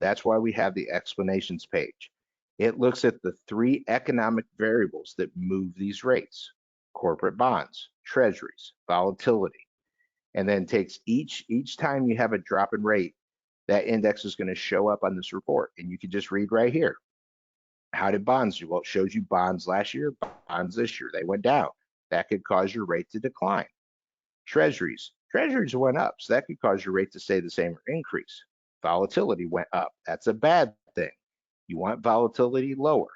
That's why we have the explanations page. It looks at the 3 economic variables that move these rates: corporate bonds, treasuries, volatility, and then takes each time you have a drop in rate, that index is going to show up on this report. And you can just read right here. How did bonds do? Well, it shows you bonds last year, bonds this year, they went down. That could cause your rate to decline. Treasuries went up, so that could cause your rate to stay the same or increase. Volatility went up. That's a bad thing. You want volatility lower.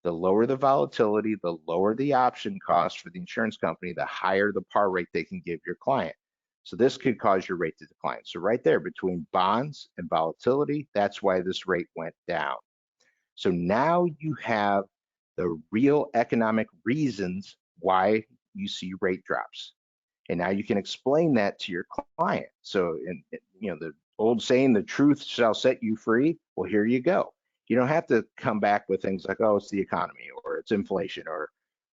The lower the volatility, the lower the option cost for the insurance company, the higher the par rate they can give your client. So this could cause your rate to decline. So right there between bonds and volatility, that's why this rate went down. So now you have the real economic reasons why you see rate drops. And now you can explain that to your client. So, the old saying, the truth shall set you free. Well, here you go. You don't have to come back with things like, oh, it's the economy, or it's inflation, or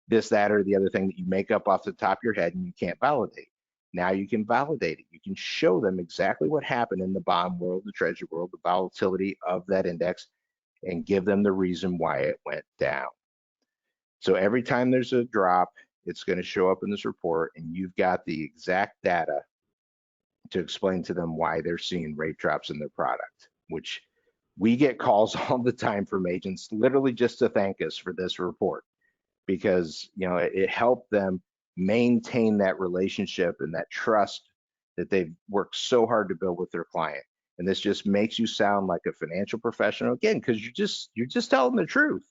this, that, or the other thing that you make up off the top of your head and you can't validate. Now you can validate it. You can show them exactly what happened in the bond world, the treasury world, the volatility of that index, and give them the reason why it went down. So every time there's a drop, it's going to show up in this report, and you've got the exact data to explain to them why they're seeing rate drops in their product, which we get calls all the time from agents literally just to thank us for this report, because it helped them maintain that relationship and that trust that they've worked so hard to build with their client. And this just makes you sound like a financial professional, again, because you're just telling the truth.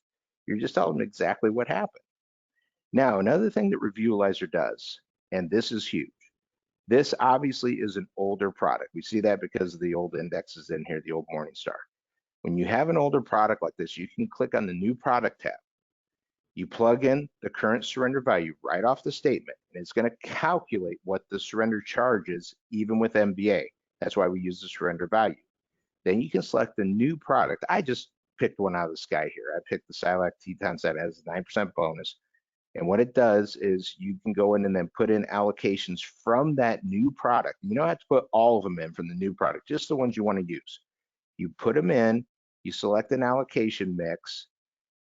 You're just telling them exactly what happened. Now, another thing that Renewalizer does, and this is huge, this obviously is an older product. We see that because of the old indexes in here, the old Morningstar. When you have an older product like this, you can click on the new product tab. You plug in the current surrender value right off the statement, and it's going to calculate what the surrender charge is, even with MBA. That's why we use the surrender value. Then you can select the new product. I just picked one out of the sky here. I picked the Silac Teton set, has a 9% bonus. And what it does is you can go in and then put in allocations from that new product. You don't have to put all of them in from the new product, just the ones you want to use. You put them in, you select an allocation mix,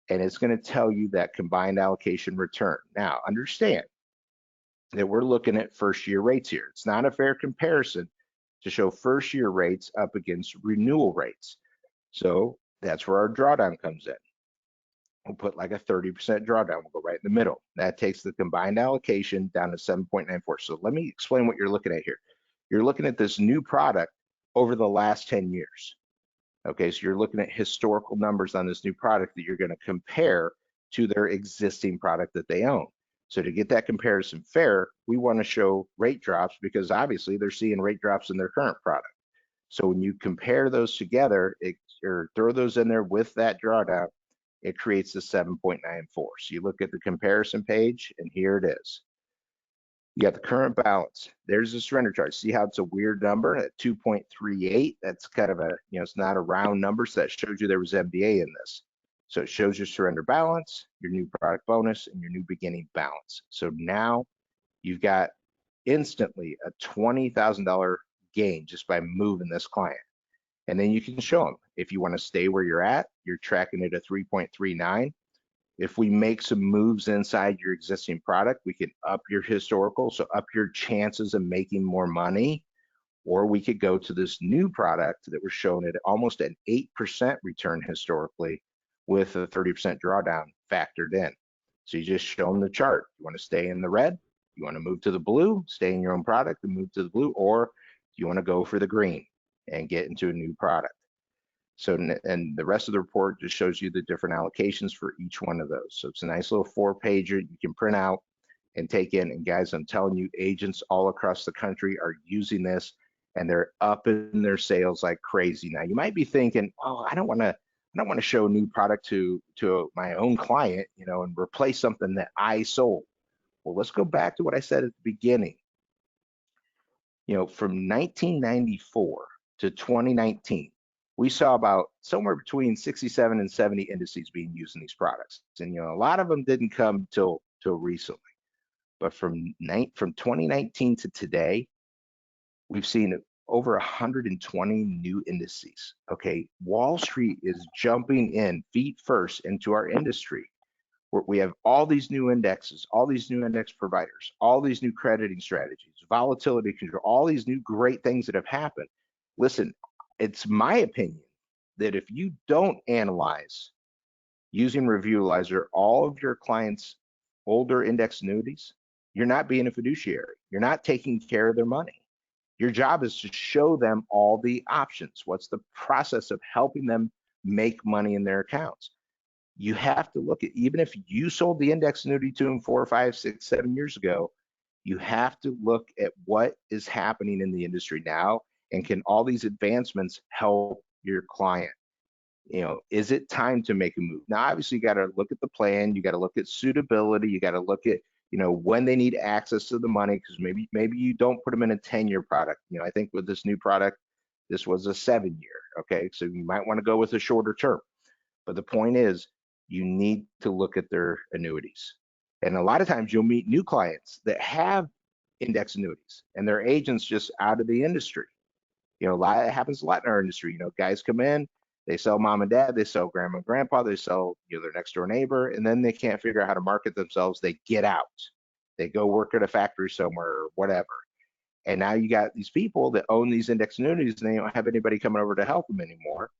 and it's going to tell you that combined allocation return. Now, understand that we're looking at first year rates here. It's not a fair comparison to show first year rates up against renewal rates. So that's where our drawdown comes in. We'll put like a 30% drawdown. We'll go right in the middle. That takes the combined allocation down to 7.94. So let me explain what you're looking at here. You're looking at this new product over the last 10 years. Okay, so you're looking at historical numbers on this new product that you're going to compare to their existing product that they own. So to get that comparison fair, we want to show rate drops, because obviously they're seeing rate drops in their current product. So when you compare those together, or throw those in there with that drawdown, it creates the 7.94. So you look at the comparison page, and here it is. You got the current balance. There's the surrender charge. See how it's a weird number at 2.38? That's kind of a, it's not a round number. So that shows you there was MBA in this. So it shows your surrender balance, your new product bonus, and your new beginning balance. So now you've got instantly a $20,000 gain just by moving this client. And then you can show them if you want to stay where you're at, you're tracking it at 3.39. If we make some moves inside your existing product, we can up your historical, so up your chances of making more money, or we could go to this new product that we're showing at almost an 8% return historically with a 30% drawdown factored in. So you just show them the chart. You want to stay in the red, you want to move to the blue, stay in your own product and move to the blue, or you want to go for the green and get into a new product. So, and the rest of the report just shows you the different allocations for each one of those. So it's a nice little 4-pager you can print out and take in. And guys, I'm telling you, agents all across the country are using this and they're up in their sales like crazy. Now you might be thinking, oh, I don't want to show a new product to my own client, and replace something that I sold. Well, let's go back to what I said at the beginning. From 1994 to 2019, we saw about somewhere between 67 and 70 indices being used in these products. And, a lot of them didn't come till recently. But from 2019 to today, we've seen over 120 new indices. Okay, Wall Street is jumping in feet first into our industry. We have all these new indexes, all these new index providers, all these new crediting strategies, volatility control, all these new great things that have happened. Listen, it's my opinion that if you don't analyze using Renewalizer all of your clients' older index annuities, you're not being a fiduciary. You're not taking care of their money. Your job is to show them all the options. What's the process of helping them make money in their accounts? You have to look at, even if you sold the index annuity to them 4, 5, 6, 7 years ago, you have to look at what is happening in the industry now, and can all these advancements help your client? Is it time to make a move? Now, obviously, you got to look at the plan, you got to look at suitability, you got to look at, when they need access to the money, because maybe you don't put them in a 10-year product. I think with this new product, this was a 7-year. Okay, so you might want to go with a shorter term. But the point is, you need to look at their annuities. And a lot of times you'll meet new clients that have index annuities and their agents just out of the industry. It happens a lot in our industry. Guys come in, they sell mom and dad, they sell grandma and grandpa, they sell their next door neighbor, and then they can't figure out how to market themselves. They get out, they go work at a factory somewhere or whatever. And now you got these people that own these index annuities and they don't have anybody coming over to help them anymore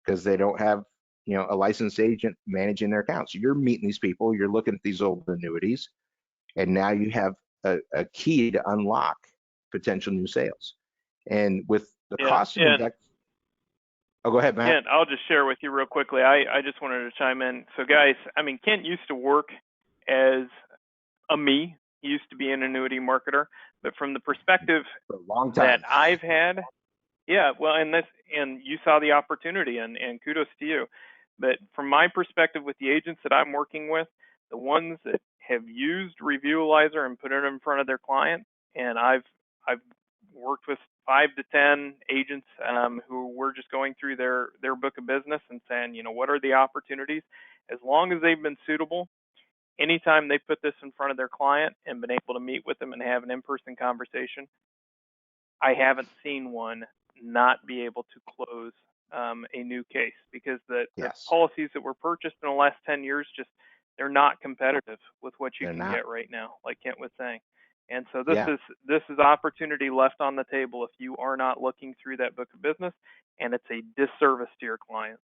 because they don't have a licensed agent managing their accounts. So you're meeting these people, you're looking at these old annuities, and now you have a key to unlock potential new sales. And with the cost of index, go ahead, Matt. Kent, I'll just share with you real quickly. I just wanted to chime in. So guys, Kent used to work as he used to be an annuity marketer, but from the perspective for a long time that I've had, yeah, well, and you saw the opportunity, and kudos to you. But from my perspective, with the agents that I'm working with, the ones that have used Renewalizer and put it in front of their client, and I've worked with 5 to 10 agents who were just going through their book of business and saying, what are the opportunities? As long as they've been suitable, anytime they put this in front of their client and been able to meet with them and have an in-person conversation, I haven't seen one not be able to close a new case, because the policies that were purchased in the last 10 years, they're not competitive with what you can get right now, like Kent was saying. And so this is opportunity left on the table if you are not looking through that book of business, and it's a disservice to your clients.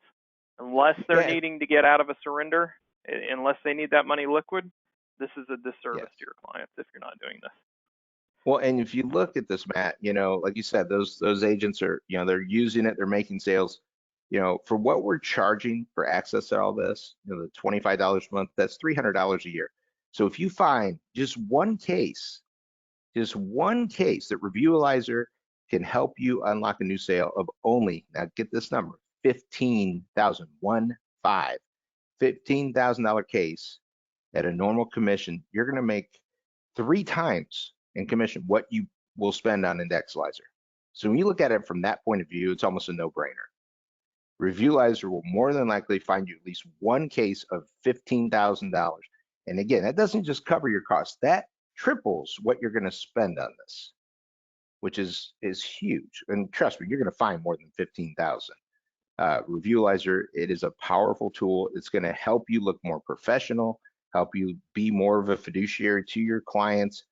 Unless they're needing to get out of a surrender, unless they need that money liquid, this is a disservice to your clients if you're not doing this. Well, and if you look at this, Matt, like you said, those agents are, they're using it, they're making sales, for what we're charging for access to all this, the $25 a month, that's $300 a year. So if you find just one case that Renewalizer can help you unlock a new sale of only, now get this number, $15,000 case at a normal commission, you're going to make 3 times in commission, what you will spend on Indexalyzer. So when you look at it from that point of view, it's almost a no-brainer. Reviewlizer will more than likely find you at least one case of $15,000. And again, that doesn't just cover your costs, that triples what you're going to spend on this, which is huge. And trust me, you're going to find more than 15,000. Reviewlizer, it is a powerful tool. It's going to help you look more professional, help you be more of a fiduciary to your clients,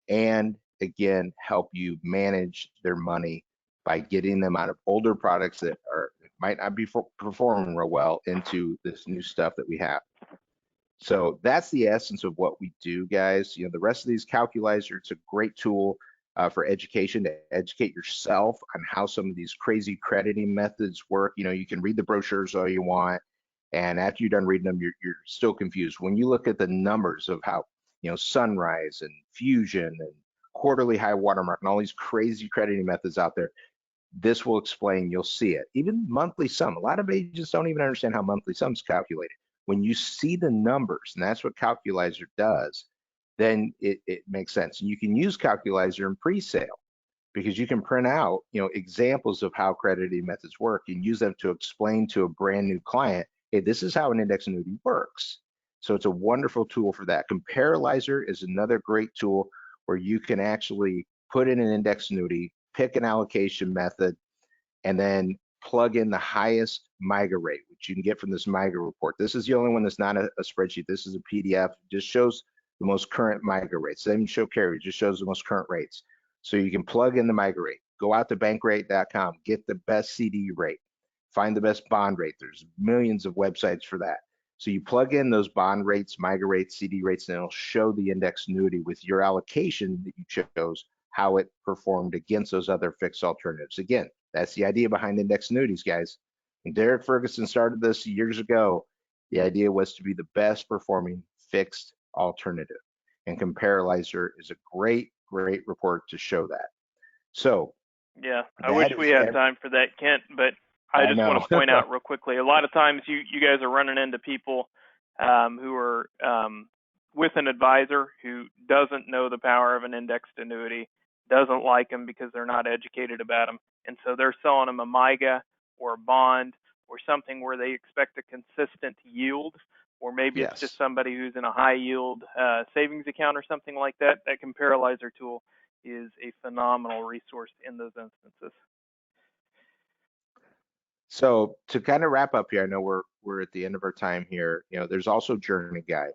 and again, help you manage their money by getting them out of older products that might not be performing real well into this new stuff that we have. So that's the essence of what we do, guys. The rest of these Calculizer, it's a great tool for education, to educate yourself on how some of these crazy crediting methods work. You can read the brochures all you want, and after you're done reading them, you're still confused. When you look at the numbers of how, Sunrise and Fusion and quarterly high watermark and all these crazy crediting methods out there, this will explain, you'll see it. Even monthly sum, a lot of agents don't even understand how monthly sum's calculated. When you see the numbers, and that's what Calculizer does, then it makes sense. And you can use Calculizer in pre-sale because you can print out, examples of how crediting methods work and use them to explain to a brand new client, hey, this is how an index annuity works. So it's a wonderful tool for that. Comparalizer is another great tool where you can actually put in an index annuity, pick an allocation method, and then plug in the highest MIGA rate, which you can get from this MIGA report. This is the only one that's not a spreadsheet. This is a PDF. It just shows the most current MIGA rates. It doesn't show carry, it just shows the most current rates. So you can plug in the MIGA rate, go out to bankrate.com, get the best CD rate, find the best bond rate. There's millions of websites for that. So you plug in those bond rates, MIGA rates, CD rates, and it'll show the index annuity with your allocation that you chose, how it performed against those other fixed alternatives. Again, that's the idea behind index annuities, guys. When Derek Ferguson started this years ago, the idea was to be the best performing fixed alternative. And Comparalizer is a great report to show that. So yeah, I wish we had time for that, Kent, but I just want to point out real quickly, a lot of times you guys are running into people who are with an advisor who doesn't know the power of an indexed annuity, doesn't like them because they're not educated about them. And so they're selling them a MIGA or a bond or something where they expect a consistent yield, or maybe it's just somebody who's in a high yield savings account or something like that. That Comparalizer tool is a phenomenal resource in those instances. So to kind of wrap up here, I know we're at the end of our time here. There's also Journey Guide.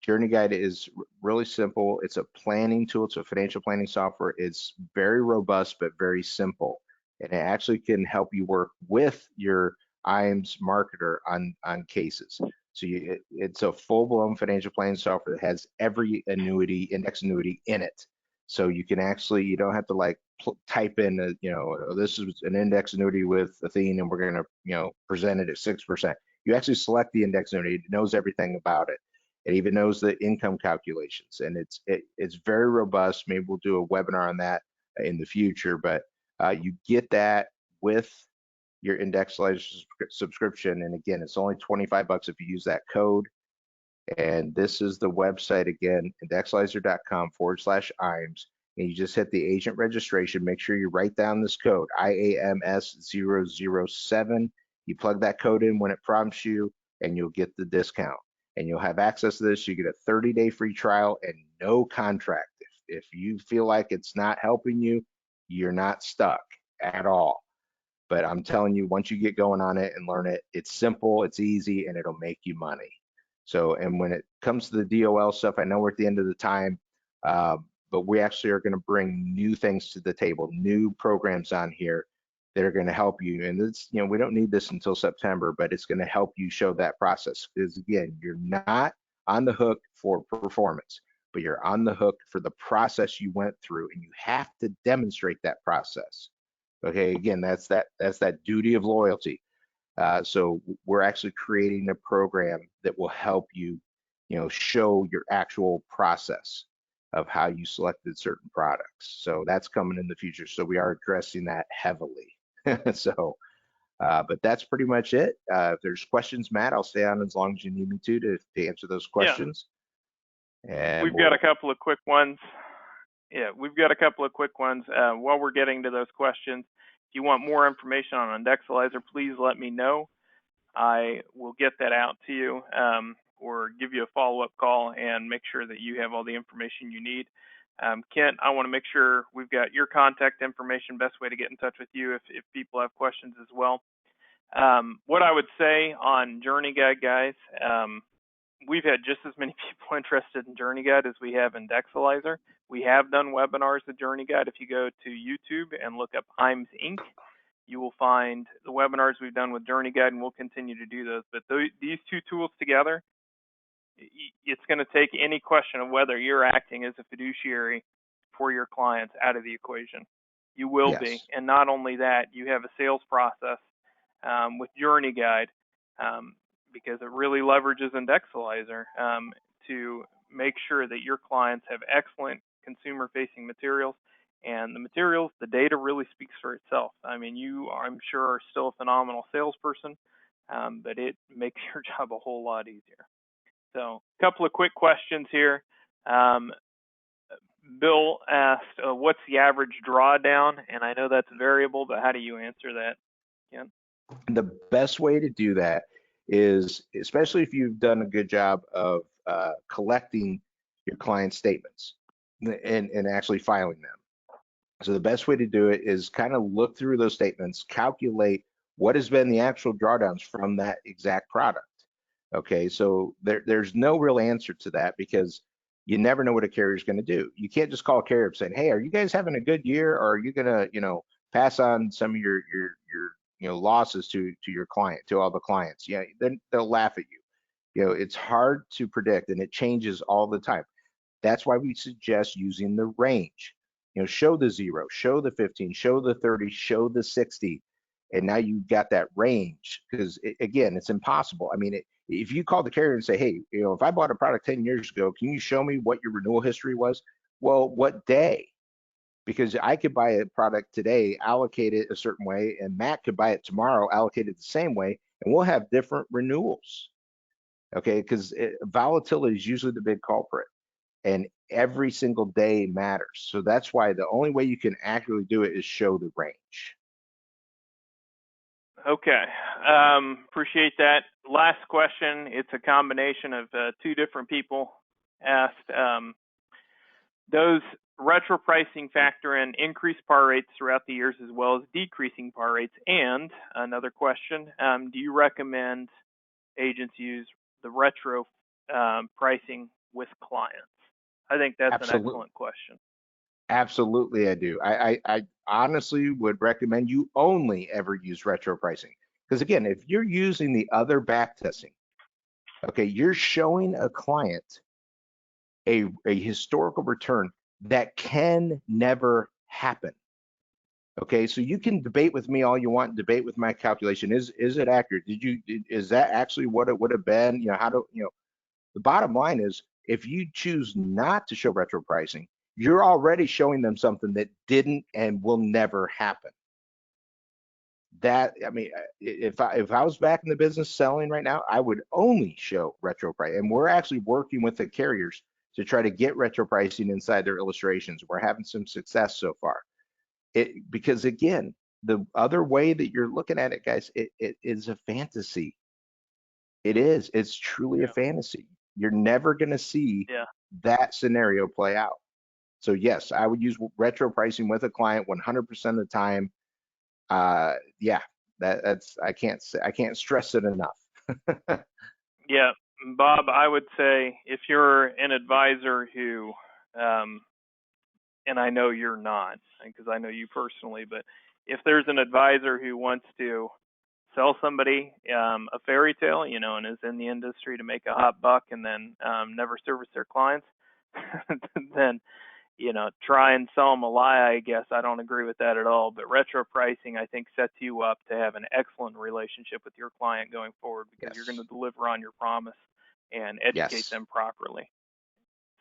Journey Guide is really simple. It's a planning tool. It's a financial planning software. It's very robust, but very simple. And it actually can help you work with your IAMS marketer on cases. So it's a full-blown financial planning software that has every annuity, index annuity in it. So you can actually, you don't have to like type in, this is an index annuity with Athene and we're going to, present it at 6%. You actually select the index annuity. It knows everything about it. It even knows the income calculations, and it's very robust. Maybe we'll do a webinar on that in the future, but you get that with your Indexalyzer subscription. And again, it's only 25 bucks if you use that code. And this is the website again, indexalyzer.com/IAMS. And you just hit the agent registration. Make sure you write down this code, IAMS007. You plug that code in when it prompts you, and you'll get the discount. And you'll have access to this. You get a 30-day free trial and no contract. If you feel like it's not helping you, you're not stuck at all. But I'm telling you, once you get going on it and learn it, it's simple, it's easy, and it'll make you money. So, and when it comes to the DOL stuff, I know we're at the end of the time, but we actually are going to bring new things to the table, new programs on here that are going to help you. And it's, we don't need this until September, but it's going to help you show that process. Because again, you're not on the hook for performance, but you're on the hook for the process you went through, and you have to demonstrate that process. Okay, again, that's that duty of loyalty. So we're actually creating a program that will help you, show your actual process of how you selected certain products. So that's coming in the future. So we are addressing that heavily. So, but that's pretty much it. If there's questions, Matt, I'll stay on as long as you need me to answer those questions. Yeah. And we've got a couple of quick ones. Yeah, we've got a couple of quick ones. While we're getting to those questions, if you want more information on Indexalyzer, please let me know. I will get that out to you, or give you a follow-up call and make sure that you have all the information you need. Kent, I want to make sure we've got your contact information, best way to get in touch with you if people have questions as well. What I would say on Journey Guide, guys, we've had just as many people interested in Journey Guide as we have Indexalyzer. We have done webinars with Journey Guide. If you go to YouTube and look up IMS Inc., you will find the webinars we've done with Journey Guide, and we'll continue to do those. But these two tools together, it's going to take any question of whether you're acting as a fiduciary for your clients out of the equation. You will be. Yes. And not only that, you have a sales process with Journey Guide, because it really leverages Indexalyzer to make sure that your clients have excellent consumer-facing materials. And the materials, the data really speaks for itself. I mean, you, I'm sure, are still a phenomenal salesperson, but it makes your job a whole lot easier. So a couple of quick questions here. Bill asked, what's the average drawdown? And I know that's variable, but how do you answer that, Ken? The best way to do that is, especially if you've done a good job of collecting your client statements and actually filing them. So the best way to do it is kind of look through those statements, calculate what has been the actual drawdowns from that exact product. Okay, so there's no real answer to that because you never know what a carrier is going to do. You can't just call a carrier up saying, "Hey, are you guys having a good year, or are you going to, pass on some of your losses to your client, to all the clients?" Yeah, then they'll laugh at you. It's hard to predict, and it changes all the time. That's why we suggest using the range. Show the 0, show the 15, show the 30, show the 60, and now you've got that range. Because again, it's impossible. I mean, if you call the carrier and say, "Hey, if I bought a product 10 years ago, can you show me what your renewal history was?" Well, what day? Because I could buy a product today, allocate it a certain way, and Matt could buy it tomorrow, allocate it the same way, and we'll have different renewals. Okay, because volatility is usually the big culprit, and every single day matters. So that's why the only way you can accurately do it is show the range. Okay, appreciate that. Last question. It's a combination of two different people asked. Does retro pricing factor in increased par rates throughout the years as well as decreasing par rates? And another question, do you recommend agents use the retro pricing with clients? I think that's an excellent question. Absolutely, I do. I honestly would recommend you only ever use retro pricing. Because again, if you're using the other back testing, okay, you're showing a client a historical return that can never happen. Okay, so you can debate with me all you want, debate with my calculation. Is it accurate? Is that actually what it would have been? The bottom line is, if you choose not to show retro pricing, you're already showing them something that didn't and will never happen. If I was back in the business selling right now, I would only show retro price. And we're actually working with the carriers to try to get retro pricing inside their illustrations. We're having some success so far. Because again, the other way that you're looking at it, guys, it is a fantasy. It is. It's truly a fantasy. You're never going to see that scenario play out. So yes, I would use retro pricing with a client 100% of the time. That's I can't stress it enough. Yeah, Bob, I would say if you're an advisor who, and I know you're not, because I know you personally, but if there's an advisor who wants to sell somebody a fairy tale, and is in the industry to make a hot buck and then never service their clients, then try and sell them a lie, I guess. I don't agree with that at all. But retro pricing, I think, sets you up to have an excellent relationship with your client going forward, because you're going to deliver on your promise and educate them properly.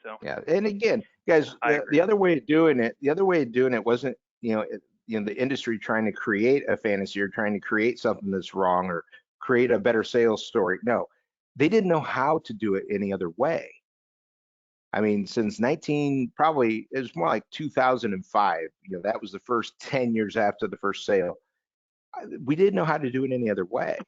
So yeah, and again, guys, the other way of doing it wasn't, the industry trying to create a fantasy or trying to create something that's wrong or create a better sales story. No, they didn't know how to do it any other way. I mean, since probably it was more like 2005, that was the first 10 years after the first sale. We didn't know how to do it any other way,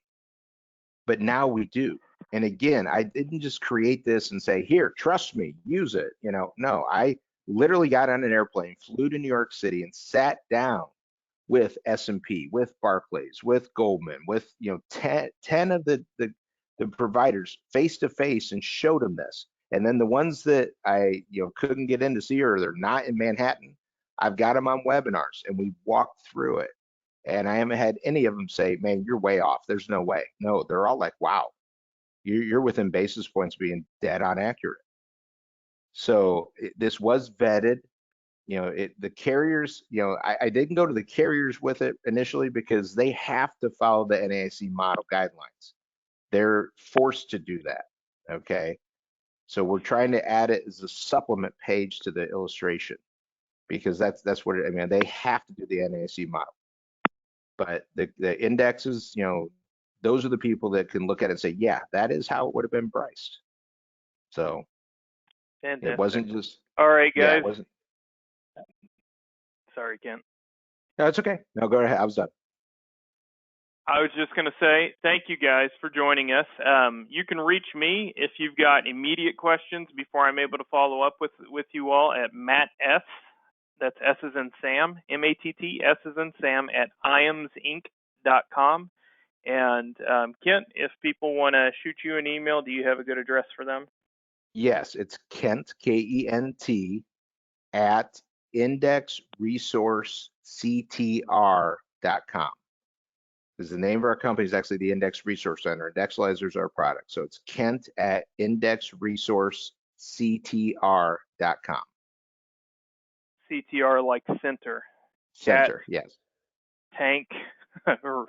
but now we do. And again, I didn't just create this and say, here, trust me, use it. No, I literally got on an airplane, flew to New York City and sat down with S&P, with Barclays, with Goldman, with 10 of the providers face to face and showed them this. And then the ones that I couldn't get in to see, or they're not in Manhattan, I've got them on webinars and we walked through it. And I haven't had any of them say, man, you're way off. There's no way. No, they're all like, wow, you're within basis points being dead on accurate. So this was vetted. The carriers, I didn't go to the carriers with it initially because they have to follow the NAIC model guidelines. They're forced to do that. Okay. So we're trying to add it as a supplement page to the illustration because that's what I mean. They have to do the NAIC model. But the indexes, those are the people that can look at it and say, yeah, that is how it would have been priced. So Fantastic. it wasn't just, all right, guys. Yeah, it wasn't. Sorry, Kent. No, it's okay. No, go ahead. I was done. I was just going to say thank you guys for joining us. You can reach me if you've got immediate questions before I'm able to follow up with you all at Matt S. That's S as in Sam, M-A-T-T, S as in Sam at IAMSinc.com. And Kent, if people want to shoot you an email, do you have a good address for them? Yes, it's Kent, K-E-N-T, at indexresourcectr.com. Because the name of our company is actually the Index Resource Center. Indexalyzer is our product. So it's Kent at indexresourcectr.com. CTR like center. Center, yes. Tank or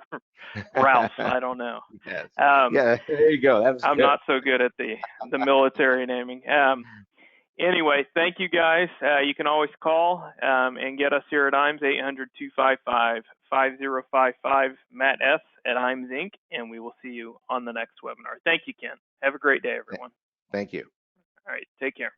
Ralph, I don't know. Yes. Yeah, there you go. That was I'm good. not so good at the military naming. Anyway, thank you guys. You can always call and get us here at IAMS, 800-255-5055, Matt S. at IAMS Inc., and we will see you on the next webinar. Thank you, Ken. Have a great day, everyone. Thank you. All right, take care.